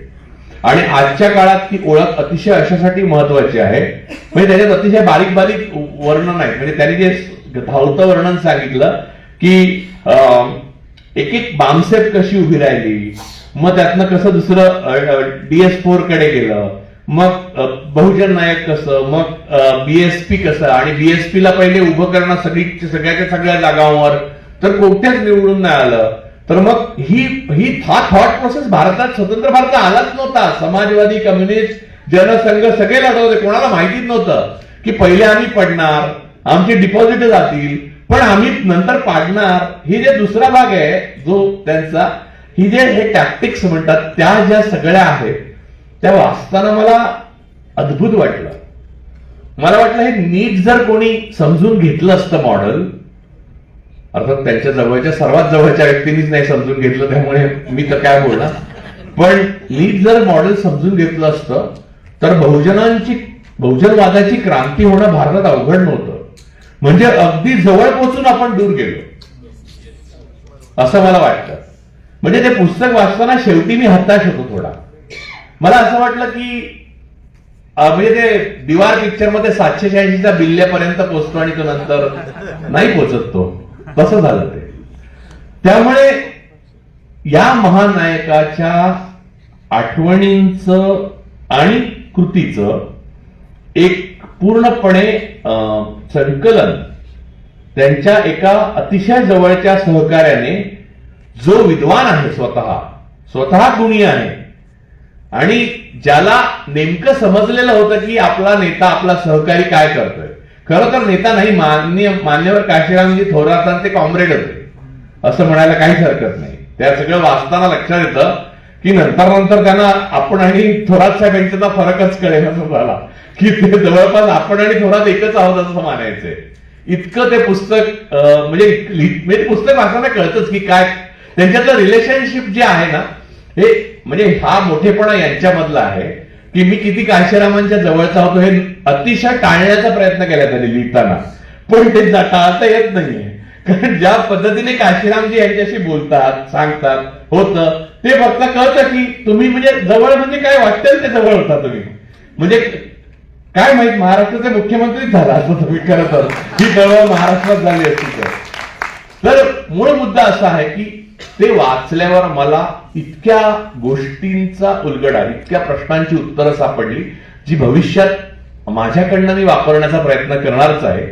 [SPEAKER 2] आणि आजच्या काळात ती ओळख अतिशय अशासाठी महत्वाची आहे, म्हणजे त्याच्यात अतिशय बारीक बारीक वर्णन आहे. म्हणजे त्यांनी जे धावतं वर्णन सांगितलं की एक एक बामसेप कशी उभी राहिली, मग त्यातनं कसं दुसरं DS4 कडे गेलं, मग बहुजन नायक कसं, मग BSP कसं, आणि BSP ला पहिले उभं करणं सगळ्याच्या सगळ्या जागांवर, तर कोणत्याच निवडून नाही आलं. तर मग ही थॉट प्रोसेस भारतात स्वतंत्र भारत आलाच नव्हता. समाजवादी, कम्युनिस्ट, जनसंघ सगळे लढत होते. कोणाला माहितीच नव्हतं की पहिले आम्ही पडणार, आमची डिपॉझिट जातील, पण आम्ही नंतर पाडणार. ही जे दुसरा भाग आहे जो त्यांचा, ही जे हे टॅक्टिक्स म्हणतात, त्या ज्या सगळ्या आहेत त्या वाचताना मला अद्भुत वाटलं. मला वाटलं हे नीट जर कोणी समजून घेतलं असतं मॉडेल, अर्थात त्यांच्या जवळच्या सर्वात जवळच्या व्यक्तींनीच नाही समजून घेतलं त्यामुळे मी तर काय बोलणार, पण नीट जर मॉडेल समजून घेतलं असतं तर बहुजनवादाची क्रांती होणं भारतात अवघड नव्हतं. म्हणजे अगदी जवळ पोहोचून आपण दूर गेलो असं मला वाटतं. म्हणजे ते पुस्तक वाचताना शेवटी मी हताश होतो थोडा. मला असं वाटलं की म्हणजे ते दीवार पिक्चर मध्ये 786च्या बिल्ल्यापर्यंत पोहोचतो आणि तो नंतर नाही पोहोचत, तो कसं झालं ते. त्यामुळे या महानायकाच्या आठवणींचं आणि कृतीचं एक पूर्णपणे संकलन त्यांच्या एका अतिशय जवळच्या सहकार्याने, जो विद्वान आहे, स्वतः गुणी आहे आणि ज्याला नेमकं समजलेलं होतं की आपला नेता, आपला सहकारी काय करतोय. खरं तर नेता नाही, मान्यवर काशीरामजी थोरातांचे कॉम्रेड होते असं म्हणायला काहीच हरकत नाही. त्या सगळं वाचताना लक्षात येतं की नंतर त्यांना आपण आणि थोरात साहेब यांच्याचा फरकच कळेल असं झाला की ते जवळपास आपण आणि थोरात एकच आहोत असं म्हणायचंय. इतकं ते पुस्तक म्हणजे पुस्तक वाचताना कळतंच की काय त्यांच्यातलं रिलेशनशिप जे आहे ना, हे म्हणजे हा मोठेपणा यांच्यामधला आहे की मी किती काशीरामांच्या जवळचा होतो हे अतिशय टाळण्याचा प्रयत्न केला त्यांनी लिहिताना, पण ते टाळता येत नाहीये. कारण ज्या पद्धतीने काशीरामजी यांच्याशी बोलतात, सांगतात, होतं ते फक्त कळतं की तुम्ही म्हणजे जवळ म्हणजे काय वाटेल ते जवळ होता तुम्ही. म्हणजे काय माहित महाराष्ट्राचे मुख्यमंत्रीच झाला असं तुम्ही खरं तर, ही जवळ महाराष्ट्रात झाली असती तर. मूळ मुद्दा असा आहे की ते वाचल्यावर मला इतक्या गोष्टींचा उलगडा, इतक्या प्रश्नांची उत्तरं सापडली जी भविष्यात माझ्याकडनं मी वापरण्याचा प्रयत्न करणारच आहे.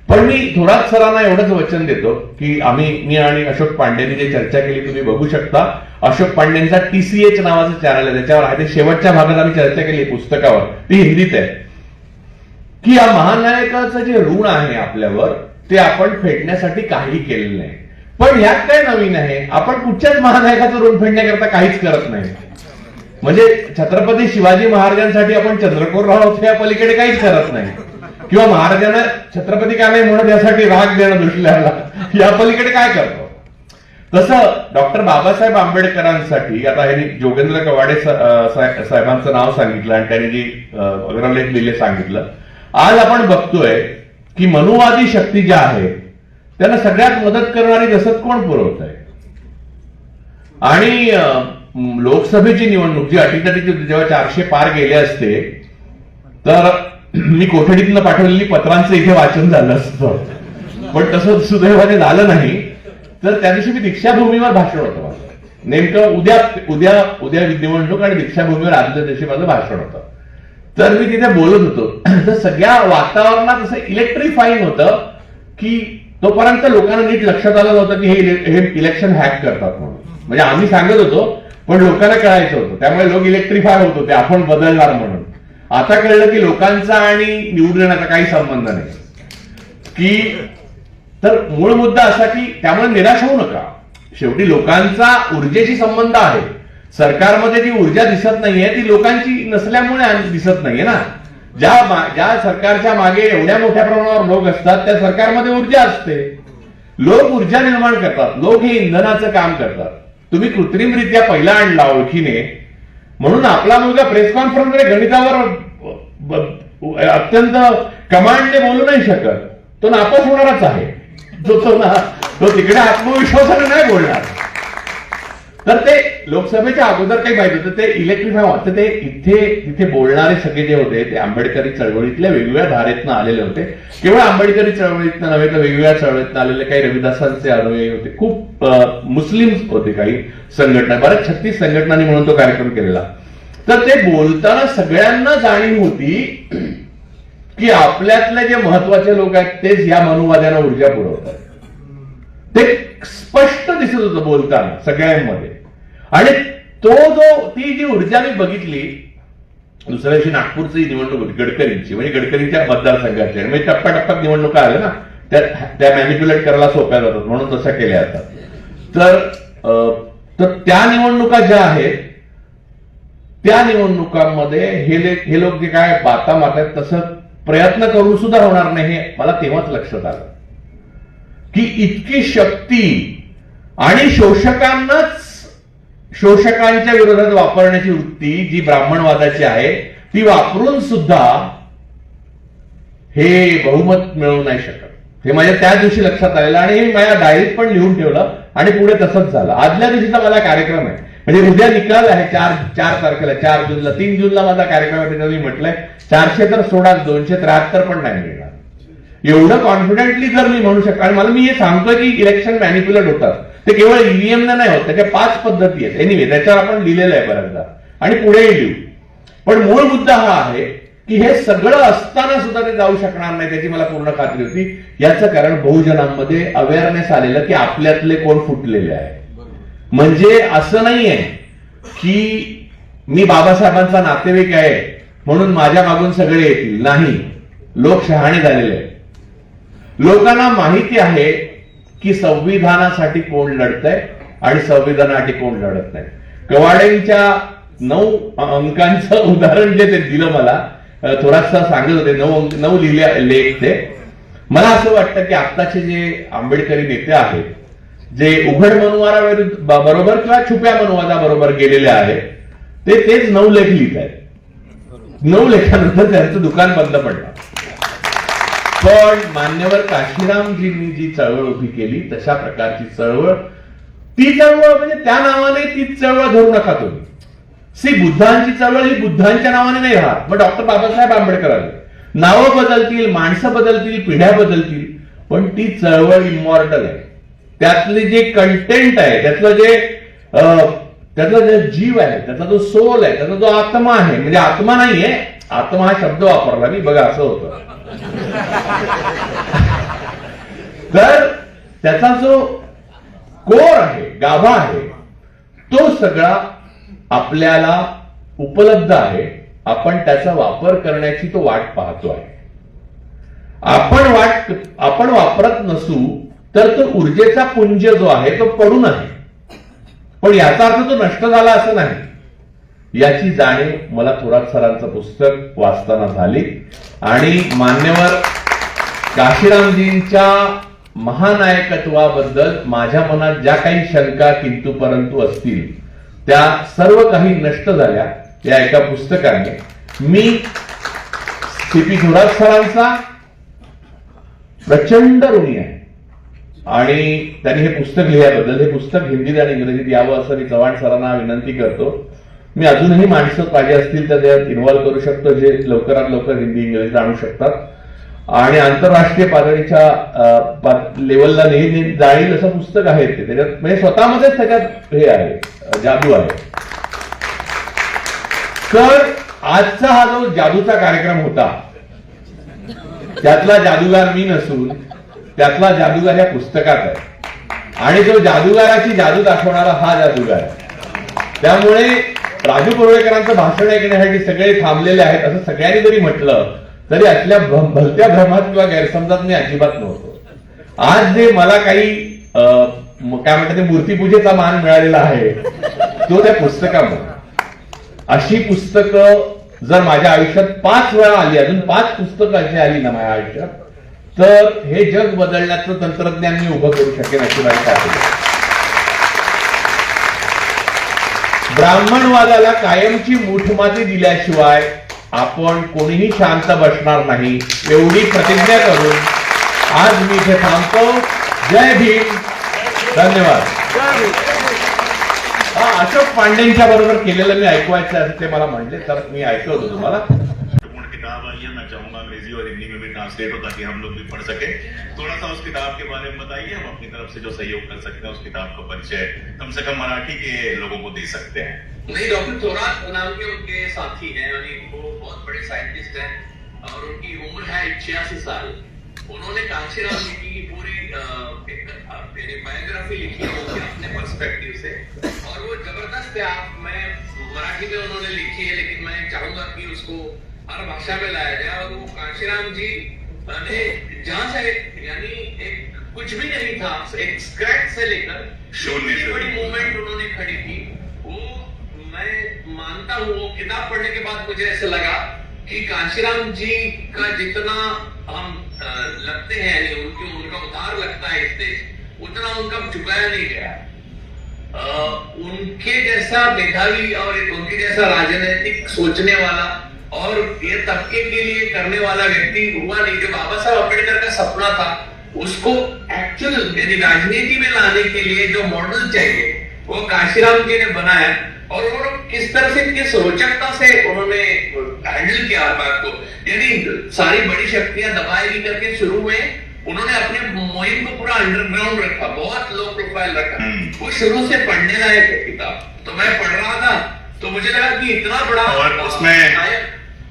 [SPEAKER 2] पण मी थोरात सरांना एवढंच वचन देतो की मी आणि अशोक पांडेंनी जे चर्चा केली तुम्ही बघू शकता. अशोक पांडेंचा TCH नावाचं चॅनल आहे, त्याच्यावर आहे. ते शेवटच्या भागात आम्ही चर्चा केली पुस्तकावर, ती हिंदीत आहे, की या महानायकाचं जे ऋण आहे आपल्यावर ते आपण फेडण्यासाठी काही केलेलं नाही. पण यात काय नवीन आहे, आपण कुठच्याच महानायकाचं ऋण फेडण्याकरता काहीच करत नाही. म्हणजे छत्रपती शिवाजी महाराजांसाठी आपण चंद्रकोर राहतो या पलीकडे काहीच करत नाही, किंवा महाराजांना छत्रपती का नाही म्हणत यासाठी राग देणं दुसऱ्याला या पलीकडे काय करतो. तसं डॉक्टर बाबासाहेब आंबेडकरांसाठी आता हे जोगेंद्र कवाडे साहेबांचं नाव सांगितलं आणि त्यांनी जी अग्रलेख लिहिले सांगितलं. आज आपण बघतोय की मनुवादी शक्ती ज्या आहेत त्यांना सगळ्यात मदत करणारी रसद कोण पुरवत आहे. आणि लोकसभेची निवडणूक जी अटीतटीची जेव्हा 400 पार गेले असते तर मी कोठडीतनं पाठवलेली पत्रांचं इथे वाचन झालं असतं, पण तसं सुदैवाने झालं नाही. तर त्या दिवशी मी दीक्षाभूमीवर भाषण होतं माझं, नेमकं उद्या निवडणूक आणि दीक्षाभूमीवर आदल्या दिवशी माझं भाषण होतं. तर मी तिथे बोलत होतो, तर सगळ्या वातावरणात असं इलेक्ट्रिफाईंग होतं की तोपर्यंत लोकांना नीट लक्षात आलं नव्हतं की हे इलेक्शन हॅक करतात म्हणून. म्हणजे आम्ही सांगत होतो पण लोकांना कळायचं होतं, त्यामुळे लोक इलेक्ट्रिफाय होत होते आपण बदलणार म्हणून. आता कळलं की लोकांचा आणि निवडून येण्याचा काही संबंध नाही. की तर मूळ मुद्दा असा की त्यामुळे निराश होऊ नका. शेवटी लोकांचा ऊर्जेशी संबंध आहे. सरकारमध्ये जी ऊर्जा दिसत नाहीये ती लोकांची नसल्यामुळे दिसत नाहीये ना. ज्या सरकारच्या मागे एवढ्या मोठ्या प्रमाणावर लोक असतात त्या सरकारमध्ये ऊर्जा असते. लोक ऊर्जा निर्माण करतात, लोक हे इंधनाचं काम करतात. तुम्ही कृत्रिमरित्या पहिला आणला ओळखीने म्हणून आपला मुलगा प्रेस कॉन्फरन्समध्ये गणितावर अत्यंत कमांडने बोलू नाही शकत, तो नापास होणारच आहे. तो तिकडे आत्मविश्वासाने नाही बोलणार. तर ते लोकसभेच्या अगोदर काही पाहिजे होतं ते इलेक्ट्रिफाय होतं. ते तिथे बोलणारे सगळे जे होते ते आंबेडकरी चळवळीतल्या वेगवेगळ्या धारेतनं आलेले होते. केवळ आंबेडकरी चळवळीतनं नव्हे तर वेगवेगळ्या चळवळीतनं आलेले काही रविदासांचे अनुयायी होते, खूप मुस्लिम होते, काही संघटना, बऱ्याच 36 संघटनांनी म्हणून तो कार्यक्रम केलेला. तर ते बोलताना सगळ्यांना जाणीव होती की आपल्यातले जे महत्वाचे लोक आहेत तेच या मनुवाद्यांना ऊर्जा पुरवतात. ते स्पष्ट दिसत होतं बोलताना सगळ्यांमध्ये. आणि ती जी ऊर्जा मी बघितली दुसऱ्या दिवशी नागपूरची निवडणूक होती गडकरींची, म्हणजे गडकरींच्या मतदारसंघाची, म्हणजे टप्प्याटप्प्यात निवडणुका आल्या ना त्या मॅनिप्युलेट करायला सोप्या जातात म्हणून तशा केल्या जातात. तर त्या निवडणुका ज्या आहेत त्या निवडणुकांमध्ये हे लोक जे काय बाता मारतात तसं प्रयत्न करून सुद्धा होणार नाही हे मला तेव्हाच लक्षात आलं की इतकी शक्ती आणि शोषकांच्या विरोधात वापरण्याची वृत्ती जी ब्राह्मणवादाची आहे ती वापरून सुद्धा हे बहुमत मिळवू नाही शकत. हे माझ्या त्या दिवशी लक्षात आलेलं आणि हे माझ्या डायरीत पण लिहून ठेवलं आणि पुढे तसंच झालं. आदल्या दिवशीचा माझा कार्यक्रम आहे, म्हणजे उद्या निकाल आहे 4 तारखेला, 4 जूनला, 3 जूनला माझा कार्यक्रम आहे. त्याच्यात मी म्हटलंय 400 तर सोडा, 273 पण नाही मिळणार. एवढं कॉन्फिडेंटली जर मी म्हणू शकतो. आणि मला मी हे सांगतोय की इलेक्शन मॅनिप्युलेट होतात ते केवळ ईव्हीएम नाही होत, त्याच्या 5 पद्धती आहेत. एनिवे त्याच्यावर आपण लिहिलेलं आहे बऱ्याचदा आणि पुढेही लिहू. पण मूळ मुद्दा हा आहे की हे सगळं असताना सुद्धा ते जाऊ शकणार नाही त्याची मला पूर्ण खात्री होती. याचं कारण बहुजनांमध्ये अवेअरनेस आलेलं की आपल्यातले कोण फुटलेले आहे. म्हणजे असं नाहीये की मी बाबासाहेबांचा नातेवाईक आहे म्हणून माझ्या मागून सगळे येतील. नाही, लोक शहाणे झालेले आहेत. लोकांना माहिती आहे की संविधानासाठी कोण लढतंय आणि संविधानासाठी कोण लढत नाही. कवाडेंच्या 9 अंकांचं उदाहरण जे ते दिलं मला, थोडासा सांगत होते, 9 लिहिले लेख ते. मला असं वाटतं की आत्ताचे जे आंबेडकरी नेते आहेत जे उघड मनुवादाविरुद्ध बरोबर किंवा छुप्या मनुवादाबरोबर गेलेले आहेत तेच 9 लेख लिहित आहेत. 9 लेखानंतर त्यांचं दुकान बंद पडलं. पण मान्यवर काशीरामजींनी जी चळवळ उभी केली तशा प्रकारची चळवळ, ती चळवळ म्हणजे त्या नावाने ती चळवळ धरू नका तुम्ही. बुद्धांची चळवळ ही बुद्धांच्या नावाने नाही राहत. मग डॉक्टर बाबासाहेब आंबेडकर आले, नावं बदलतील, माणसं बदलतील, पिढ्या बदलतील, पण ती चळवळ इमॉर्टल आहे. त्यातले जे कंटेंट आहे, त्यातला जे जीव आहे, त्यातला जो सोल आहे, त्यातला जो आत्मा आहे, म्हणजे आत्मा नाहीये, आत्मा हा शब्द वापरला मी, बघा असं होतं. तर त्याचा जो कोर आहे, गाभा आहे, तो सगळा आपल्याला उपलब्ध आहे. आपण त्याचा वापर करण्याची तो वाट पाहतो आहे. आपण वापरत नसू तर तो ऊर्जेचा पुंज जो आहे तो पडून आहे. पण याचा अर्थ तो नष्ट झाला असं नाही. याची जाणीव मला थोरात सरांचं पुस्तक वाचताना झाली आणि मान्यवर काशीरामजींच्या महानायकत्वाबद्दल माझ्या मनात ज्या काही शंका किंतु परंतु असतील त्या सर्व काही नष्ट झाल्या या एका पुस्तकाने. मी सीपी थोरात सरांचा प्रचंड ऋणी आहे आणि त्यांनी हे पुस्तक लिहिल्याबद्दल. हे पुस्तक हिंदीत आणि इंग्रजीत यावं असं मी चव्हाण सरांना विनंती करतो. मी अजूनही माणसं पाहिजे असतील तर त्यात इन्व्हॉल्व्ह करू शकतो जे लवकरात लवकर हिंदी इंग्रजीत आणू शकतात आणि आंतरराष्ट्रीय पातळीच्या लेवलला नेहमी जाईल असं पुस्तक आहे ते. त्याच्यात म्हणजे स्वतःमध्येच त्याच्यात हे आहे, जादू आहे. तर आजचा हा जो जादूचा कार्यक्रम होता त्यातला जादूगार मी नसून त्यातला जादूगार या पुस्तकात आहे. आणि जो जादूगाराची जादू दाखवणारा हा जादूगार आहे. त्यामुळे राजू परुळेकरांचं भाषण ऐकण्यासाठी सगळे थांबलेले आहेत असं सगळ्यांनी जरी म्हटलं तरी असल्या भलत्या भ्रमात किंवा गैरसमजात मी अजिबात नव्हतो. आज जे मला काही काय म्हणतात ते मूर्तीपूजेचा मान मिळालेला आहे तो त्या पुस्तकामुळे. अशी पुस्तकं जर माझ्या आयुष्यात 5 वेळा आली, अजून 5 पुस्तकं अशी आली ना माझ्या आयुष्यात, तर हे जग बदलण्याचं तंत्रज्ञान मी उभं करू शकेन अशी माझी खात्री आहे. ब्राह्मणवादाला कायमची मूठमाती दिल्याशिवाय आपण कोणीही शांत बसणार नाही एवढी प्रतिज्ञा करून आज मी इथे थांबतो. जय भीम. धन्यवाद. अशोक पांडेंच्या बरोबर केलेलं मी ऐकवायचं असं ते मला म्हणले तर मी ऐकवतो तुम्हाला.
[SPEAKER 3] किताब आई है, मैं चाहूंगा अंग्रेजी और हिंदी में भी ट्रांसलेट हो ताकि हम लोग भी पढ़ सके. थोड़ा सा उस किताब के बारे में बताइए, हम अपनी तरफ से जो सहयोग कर सकते हैं उस किताब का परिचय कम से कम मराठी के लोगों को दे सकते हैं.
[SPEAKER 4] नहीं, डॉक्टर थोरात नाम के उनके साथी हैं, यानी वो बहुत बड़े साइंटिस्ट हैं और उनकी उम्र है 86 साल. उन्होंने कांशीराम जी की पूरी बायोग्राफी लिखी है अपने पर्सपेक्टिव से और वो जबरदस्त है. मैं मराठी में उन्होंने लिखी है लेकिन मैं चाहूंगा कि उसको हर भाषा में लाया जाए. और वो कांशीराम जी ने जहां से यानी एक कुछ भी नहीं था, एक स्क्रैच से लेकर
[SPEAKER 3] शून्य से
[SPEAKER 4] बड़ी मूवमेंट उन्होंने खड़ी की. वो मैं मानता हूँ वो किताब पढ़ने के बाद मुझे ऐसा लगा कि कांशीराम जी का जितना हम लगते हैं यानी उनका उधार लगता है इससे उतना उनका चुकाया नहीं गया. उनके जैसा मेधावी और उनके जैसा राजनीतिक सोचने वाला और ये तबके के लिए करने वाला व्यक्ति हुआ नहीं. जो बाबा साहब अम्बेडकर का सपना था उसको एक्चुअल यानी राजनीति में लाने के लिए जो मॉडल चाहिए वो कांशीराम जी ने बनाया. और उन्होंने किस तरह से किस रोचकता से उन्होंने हैंडल किया बात को, यानी सारी बड़ी शक्तियां दबाएगी करके शुरू में उन्होंने अपने मुहिम को पूरा अंडरग्राउंड रखा, बहुत लो प्रोफाइल रखा. वो शुरू से पढ़ने लायक है किताब. तो मैं पढ़ रहा था तो मुझे लगा कि इतना बड़ा
[SPEAKER 3] और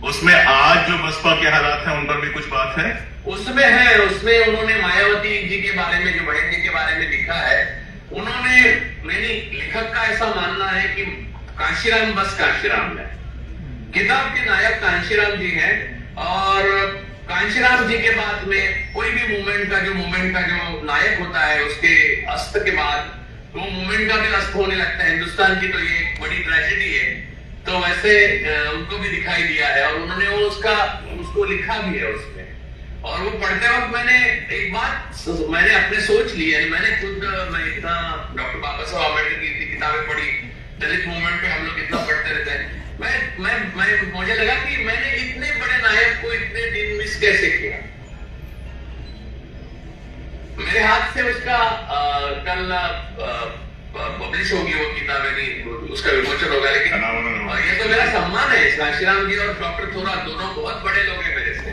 [SPEAKER 3] उसमें आज जो बसपा के हालात हैं उन पर भी कुछ बात है.
[SPEAKER 4] उसमें है, उसमें उन्होंने मायावती जी के बारे में, जो बहन जी के बारे में लिखा है. उन्होंने मैंने लेखक का ऐसा मानना है कि कांशीराम बस कांशीराम है. किताब के नायक कांशीराम जी हैं और कांशीराम जी के बाद में कोई भी मूवमेंट का जो नायक होता है उसके अस्त के बाद तो मूवमेंट का भी अस्त होने लगता है. हिंदुस्तान की तो ये एक बड़ी ट्रेजेडी है. तो वैसे उनको भी दिखाई दिया है और उन्होंने वो उसको लिखा भी है उसमें. और वो पढ़ते वक्त मैंने एक बात मैंने अपने सोच ली, यानी मैं इतना डॉक्टर बाबा साहब अम्बेडकर की किताबें पढ़ी, दलित मूवमेंट पे हम लोग इतना पढ़ते रहते हैं. मैं मुझे लगा कि मैंने इतने बड़े नायक को इतने दिन मिस कैसे किया. मेरे हाथ से उसका कल पब्लिश होगी वो किताब, उसका विमोचन होगा. लेकिन ये तो मेरा सम्मान है. कांशीराम जी और डॉक्टर थोरात दोनों बहुत बड़े लोग हैं मेरे से.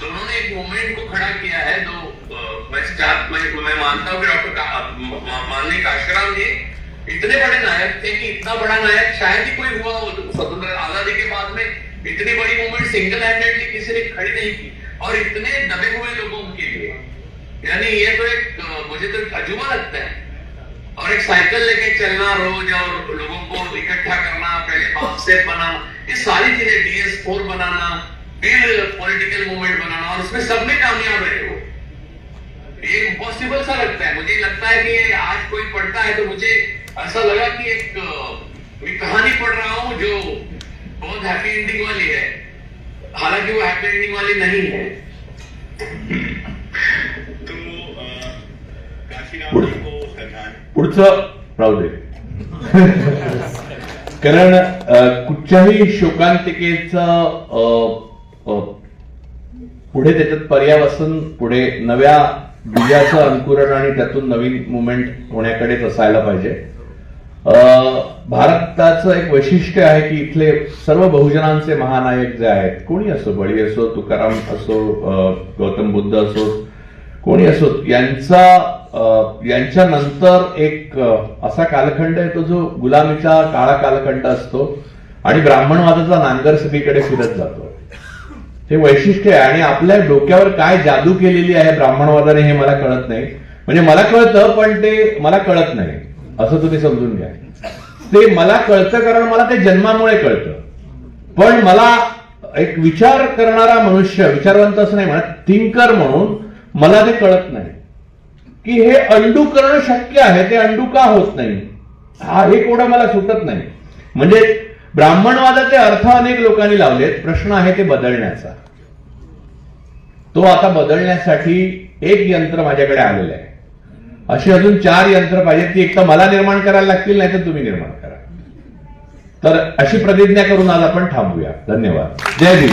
[SPEAKER 4] दोनों ने एक मूवमेंट को खड़ा किया है. मैं मानता हूँ कि डॉक्टर माननीय कांशीराम जी इतने बड़े नायक थे कि इतना बड़ा नायक शायद ही कोई हुआ हो स्वतंत्र आजादी के बाद में. इतनी बड़ी मूवमेंट सिंगल हैंडेडली किसी ने खड़ी नहीं की और इतने दबे हुए लोगों के लिए. यानी ये तो एक मुझे तो अजूबा लगता है. और एक साइकिल लेके चलना रोज और लोगों को इकट्ठा करना, पहले बाप से बनाना, ये सारी चीजें DS4 बनाना, फिर पॉलिटिकल मूवमेंट बनाना और उसमें सब में कामयाब रहे वो. ये इम्पॉसिबल सा लगता है. मुझे लगता है कि आज कोई पढ़ता है तो मुझे ऐसा लगा कि एक कहानी पढ़ रहा हूँ जो बहुत हैप्पी एंडिंग वाली है, हालांकि वो हैप्पी एंडिंग वाली नहीं है.
[SPEAKER 3] तो कांशीराम जी को श्रद्धाएं.
[SPEAKER 2] पुढचं राहू दे. कारण कुठच्याही शोकांतिकेचं पुढे त्याच्यात पर्यावसन पुढे नव्या बीजाचं अंकुरण आणि त्यातून नवीन मुवमेंट होण्याकडेच असायला पाहिजे. भारताचं एक वैशिष्ट्य आहे की इथले सर्व बहुजनांचे महानायक जे आहेत, कोणी असो, बळी असो, तुकाराम असो, गौतम बुद्ध असो, कोणी असो, यांच्या नंतर एक असा कालखंड आहे तो जो गुलामीचा काळा कालखंड असतो आणि ब्राह्मणवादाचा नांगर सगळीकडे फिरत जातो. हे वैशिष्ट्य आहे आणि आपल्या डोक्यावर काय जादू केलेली आहे ब्राह्मणवादाने हे मला कळत नाही. म्हणजे मला कळतं पण ते मला कळत नाही असं तुम्ही समजून घ्या. ते मला कळतं कारण मला ते जन्मामुळे कळतं, पण मला एक विचार करणारा मनुष्य, विचारवंत असं नाही म्हणत, थिंकर म्हणून मला ते कळत नाही की हे अंडू करणं शक्य आहे, ते अंडू का होत नाही, हा हे कोडं मला सुटत नाही. म्हणजे ब्राह्मणवादाचे अर्थ अनेक लोकांनी लावलेत, प्रश्न आहे ते बदलण्याचा. तो आता बदलण्यासाठी एक यंत्र माझ्याकडे आलेलं आहे. अशी अजून 4 यंत्र पाहिजेत, ती एक तर मला निर्माण करायला लागतील, नाही तर तुम्ही निर्माण करा. तर अशी प्रतिज्ञा करून आज आपण थांबूया. धन्यवाद. जय भीम.